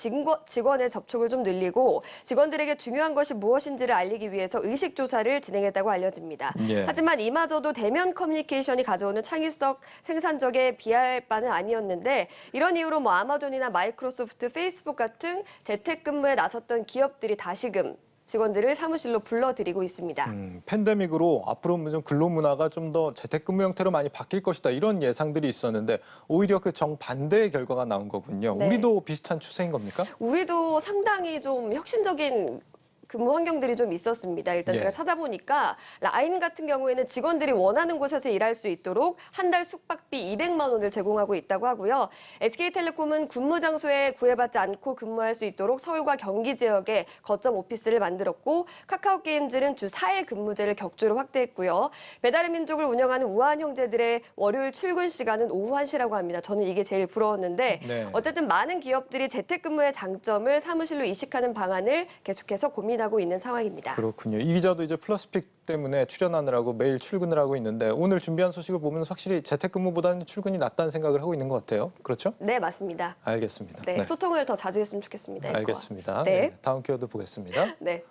직원의 접촉을 좀 늘리고 직원들에게 중요한 것이 무엇인지를 알리기 위해서 의식조사를 진행했다고 알려집니다. 예. 하지만 이마저도 대면 커뮤니케이션이 가져오는 창의성, 생산적에 비할 바는 아니었는데 이런 이유로 뭐 아마존이나 마이크로소프트, 페이스북 같은 재택근무에 나섰던 기업들이 다시금 직원들을 사무실로 불러들이고 있습니다. 팬데믹으로 앞으로 좀 근로 문화가 좀 더 재택근무 형태로 많이 바뀔 것이다 이런 예상들이 있었는데 오히려 그 정반대의 결과가 나온 거군요. 네. 우리도 비슷한 추세인 겁니까? 우리도 상당히 좀 혁신적인 근무 환경들이 좀 있었습니다. 일단 예. 제가 찾아보니까 라인 같은 경우에는 직원들이 원하는 곳에서 일할 수 있도록 한 달 숙박비 200만 원을 제공하고 있다고 하고요. SK텔레콤은 근무 장소에 구애받지 않고 근무할 수 있도록 서울과 경기 지역에 거점 오피스를 만들었고 카카오게임즈는 주 4일 근무제를 격주로 확대했고요. 배달의 민족을 운영하는 우한 형제들의 월요일 출근 시간은 오후 1시라고 합니다. 저는 이게 제일 부러웠는데 네. 어쨌든 많은 기업들이 재택근무의 장점을 사무실로 이식하는 방안을 계속해서 고민하고 있는 상황입니다. 그렇군요. 이 기자도 이제 플러스픽 때문에 출연하느라고 매일 출근을 하고 있는데 오늘 준비한 소식을 보면 확실히 재택근무보다는 출근이 낫다는 생각을 하고 있는 것 같아요. 그렇죠? 네, 맞습니다. 알겠습니다. 네, 소통을 더 자주 했으면 좋겠습니다. 알겠습니다. 네. 네, 다음 키워드 보겠습니다. 네.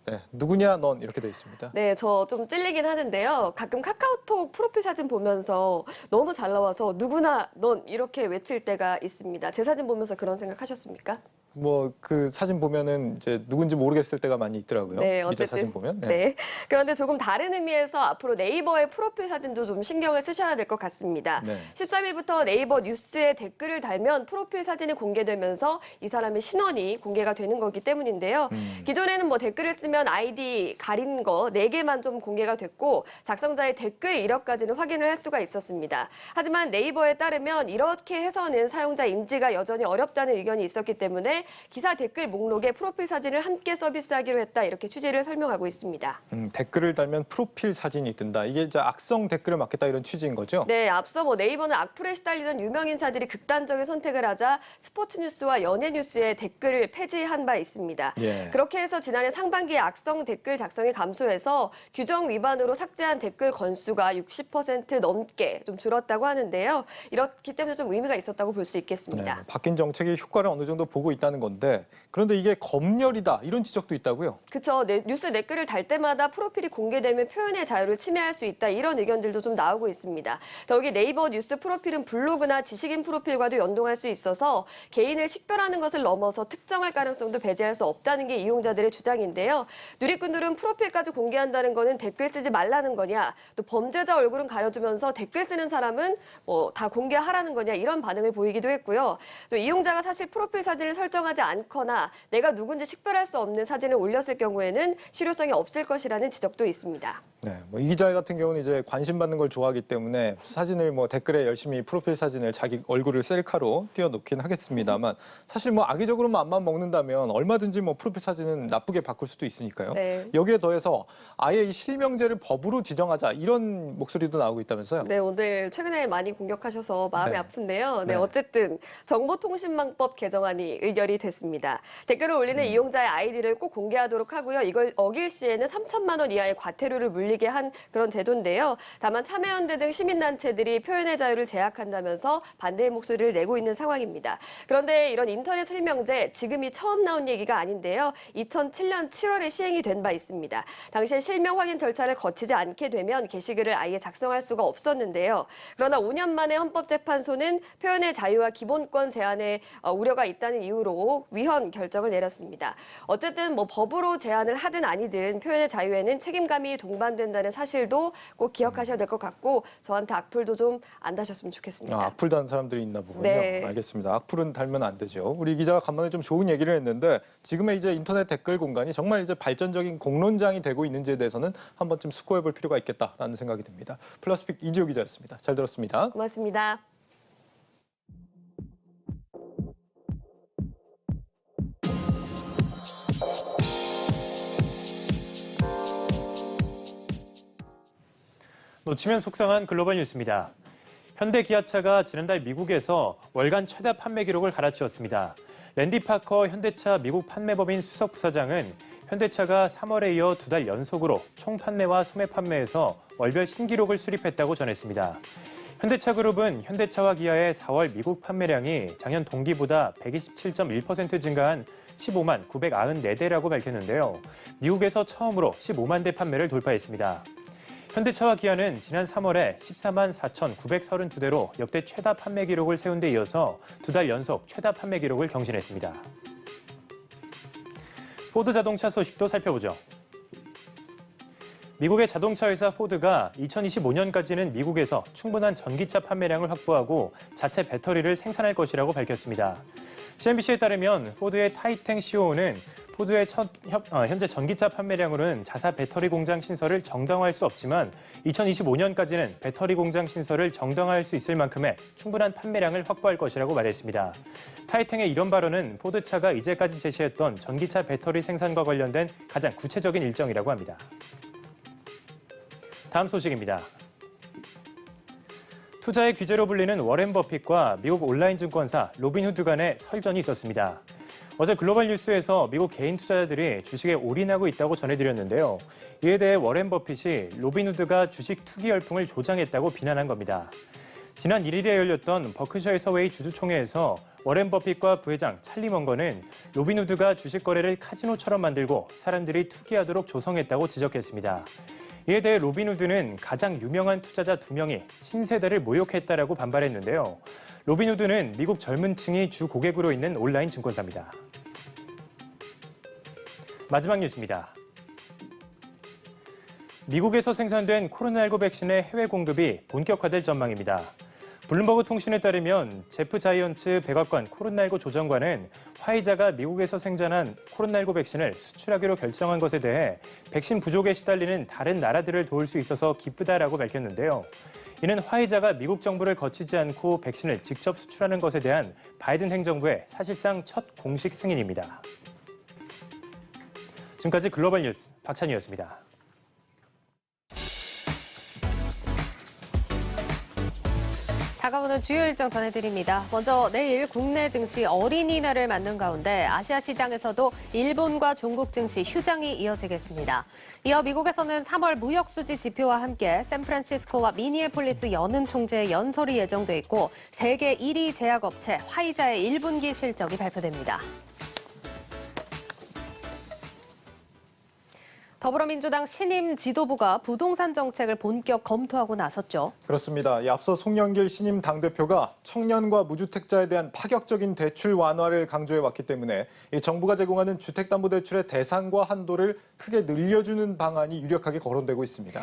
네, 누구냐 넌 이렇게 돼 있습니다. 네, 저 좀 찔리긴 하는데요. 가끔 카카오톡 프로필 사진 보면서 너무 잘 나와서 누구나 넌 이렇게 외칠 때가 있습니다. 제 사진 보면서 그런 생각 하셨습니까? 뭐 그 사진 보면은 이제 누군지 모르겠을 때가 많이 있더라고요. 네, 기자 어쨌든. 사진 보면. 네. 그런데 조금 다른 의미에서 앞으로 네이버의 프로필 사진도 좀 신경을 쓰셔야 될 것 같습니다. 네. 13일부터 네이버 뉴스에 댓글을 달면 프로필 사진이 공개되면서 이 사람의 신원이 공개가 되는 거기 때문인데요. 기존에는 뭐 댓글을 쓰면 아이디 가린 거 4개만 좀 공개가 됐고 작성자의 댓글 이력까지는 확인을 할 수가 있었습니다. 하지만 네이버에 따르면 이렇게 해서는 사용자 인지가 여전히 어렵다는 의견이 있었기 때문에 때문에 기사 댓글 목록에 프로필 사진을 함께 서비스하기로 했다. 이렇게 취지를 설명하고 있습니다. 댓글을 달면 프로필 사진이 뜬다. 이게 이제 악성 댓글을 막겠다 이런 취지인 거죠? 네, 앞서 네이버는 악플에 시달리던 유명 인사들이 극단적인 선택을 하자 스포츠 뉴스와 연예 뉴스에 댓글을 폐지한 바 있습니다. 예. 그렇게 해서 지난해 상반기에 악성 댓글 작성이 감소해서 규정 위반으로 삭제한 댓글 건수가 60% 넘게 좀 줄었다고 하는데요. 이렇기 때문에 좀 의미가 있었다고 볼 수 있겠습니다. 네, 바뀐 정책의 효과를 어느 정도 보고 있다는 건데 그런데 이게 검열이다 이런 지적도 있다고요? 그렇죠. 뉴스 댓글을 달 때마다 프로필이 공개되면 표현의 자유를 침해할 수 있다. 이런 의견들도 좀 나오고 있습니다. 더욱이 네이버 뉴스 프로필은 블로그나 지식인 프로필과도 연동할 수 있어서 개인을 식별하는 것을 넘어서 특정할 가능성도 배제할 수 없다는 게 이용자들의 주장인데요. 누리꾼들은 프로필까지 공개한다는 거는 댓글 쓰지 말라는 거냐, 또 범죄자 얼굴은 가려주면서 댓글 쓰는 사람은 다 공개하라는 거냐 이런 반응을 보이기도 했고요. 또 이용자가 사실 프로필 사진을 설정하지 않거나 내가 누군지 식별할 수 없는 사진을 올렸을 경우에는 실효성이 없을 것이라는 지적도 있습니다. 네, 이 기자 같은 경우는 이제 관심 받는 걸 좋아하기 때문에 사진을 댓글에 열심히 프로필 사진을 자기 얼굴을 셀카로 띄워놓긴 하겠습니다만 사실 악의적으로 맘만 먹는다면 얼마든지 프로필 사진은 나쁘게 바꿀 수도 있으니까요. 네. 여기에 더해서 아예 이 실명제를 법으로 지정하자 이런 목소리도 나오고 있다면서요? 네, 오늘 최근에 많이 공격하셔서 마음이 네. 아픈데요. 네. 어쨌든 정보통신망법 개정안이 의결이 됐습니다. 댓글을 올리는 이용자의 아이디를 꼭 공개하도록 하고요. 이걸 어길 시에는 3천만 원 이하의 과태료를 물리게 한 그런 제도인데요. 다만 참여연대 등 시민단체들이 표현의 자유를 제약한다면서 반대의 목소리를 내고 있는 상황입니다. 그런데 이런 인터넷 실명제 지금이 처음 나온 얘기가 아닌데요. 2007년 7월에 시행이 된 바 있습니다. 당시에 실명 확인 절차를 거치지 않게 되면 게시글을 아예 작성할 수가 없었는데요. 그러나 5년 만에 헌법재판소는 표현의 자유와 기본권 제한에 우려가 있다는 이유로 위헌 결정을 내렸습니다. 어쨌든 법으로 제한을 하든 아니든 표현의 자유에는 책임감이 동반된다는 사실도 꼭 기억하셔야 될 것 같고 저한테 악플도 좀 안 다셨으면 좋겠습니다. 악플 단 사람들이 있나 보군요. 네. 알겠습니다. 악플은 달면 안 되죠. 우리 기자가 간만에 좀 좋은 얘기를 했는데 지금의 이제 인터넷 댓글 공간이 정말 이제 발전적인 공론장이 되고 있는지에 대해서는 한 번쯤 숙고해 볼 필요가 있겠다라는 생각이 듭니다. 플러스픽 이지호 기자였습니다. 잘 들었습니다. 고맙습니다. 놓치면 속상한 글로벌 뉴스입니다. 현대 기아차가 지난달 미국에서 월간 최다 판매 기록을 갈아치웠습니다. 랜디 파커 현대차 미국 판매법인 수석 부사장은 현대차가 3월에 이어 2달 연속으로 총 판매와 소매 판매에서 월별 신기록을 수립했다고 전했습니다. 현대차 그룹은 현대차와 기아의 4월 미국 판매량이 작년 동기보다 127.1% 증가한 15만 994대라고 밝혔는데요. 미국에서 처음으로 15만 대 판매를 돌파했습니다. 현대차와 기아는 지난 3월에 14만 4,932대로 역대 최다 판매 기록을 세운 데 이어서 2달 연속 최다 판매 기록을 경신했습니다. 포드 자동차 소식도 살펴보죠. 미국의 자동차 회사 포드가 2025년까지는 미국에서 충분한 전기차 판매량을 확보하고 자체 배터리를 생산할 것이라고 밝혔습니다. CNBC에 따르면 포드의 타이탱 CEO는 포드의 현재 전기차 판매량으로는 자사 배터리 공장 신설을 정당화할 수 없지만 2025년까지는 배터리 공장 신설을 정당화할 수 있을 만큼의 충분한 판매량을 확보할 것이라고 말했습니다. 타이탱의 이런 발언은 포드차가 이제까지 제시했던 전기차 배터리 생산과 관련된 가장 구체적인 일정이라고 합니다. 다음 소식입니다. 투자의 귀재로 불리는 워렌 버핏과 미국 온라인 증권사 로빈후드 간의 설전이 있었습니다. 어제 글로벌 뉴스에서 미국 개인 투자자들이 주식에 올인하고 있다고 전해드렸는데요. 이에 대해 워렌 버핏이 로빈후드가 주식 투기 열풍을 조장했다고 비난한 겁니다. 지난 1일에 열렸던 버크셔 해서웨이 주주총회에서 워렌 버핏과 부회장 찰리 먼거는 로빈후드가 주식 거래를 카지노처럼 만들고 사람들이 투기하도록 조성했다고 지적했습니다. 이에 대해 로빈후드는 가장 유명한 투자자 2명이 신세대를 모욕했다라고 반발했는데요. 로빈후드는 미국 젊은 층이 주 고객으로 있는 온라인 증권사입니다. 마지막 뉴스입니다. 미국에서 생산된 코로나19 백신의 해외 공급이 본격화될 전망입니다. 블룸버그 통신에 따르면 제프 자이언츠 백악관 코로나19 조정관은 화이자가 미국에서 생산한 코로나19 백신을 수출하기로 결정한 것에 대해 백신 부족에 시달리는 다른 나라들을 도울 수 있어서 기쁘다라고 밝혔는데요. 이는 화이자가 미국 정부를 거치지 않고 백신을 직접 수출하는 것에 대한 바이든 행정부의 사실상 첫 공식 승인입니다. 지금까지 글로벌 뉴스 박찬희였습니다. 다가오는 주요 일정 전해드립니다. 먼저 내일 국내 증시 어린이날을 맞는 가운데 아시아 시장에서도 일본과 중국 증시 휴장이 이어지겠습니다. 이어 미국에서는 3월 무역 수지 지표와 함께 샌프란시스코와 미니애폴리스 연은 총재의 연설이 예정돼 있고 세계 1위 제약업체 화이자의 1분기 실적이 발표됩니다. 더불어민주당 신임 지도부가 부동산 정책을 본격 검토하고 나섰죠. 그렇습니다. 앞서 송영길 신임 당대표가 청년과 무주택자에 대한 파격적인 대출 완화를 강조해왔기 때문에 정부가 제공하는 주택담보대출의 대상과 한도를 크게 늘려주는 방안이 유력하게 거론되고 있습니다.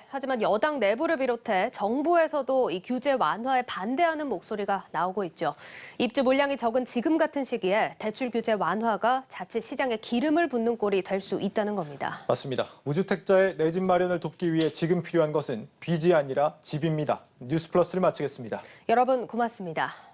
하지만 여당 내부를 비롯해 정부에서도 이 규제 완화에 반대하는 목소리가 나오고 있죠. 입주 물량이 적은 지금 같은 시기에 대출 규제 완화가 자칫 시장에 기름을 붓는 꼴이 될 수 있다는 겁니다. 맞습니다. 무주택자의 내 집 마련을 돕기 위해 지금 필요한 것은 빚이 아니라 집입니다. 뉴스플러스를 마치겠습니다. 여러분 고맙습니다.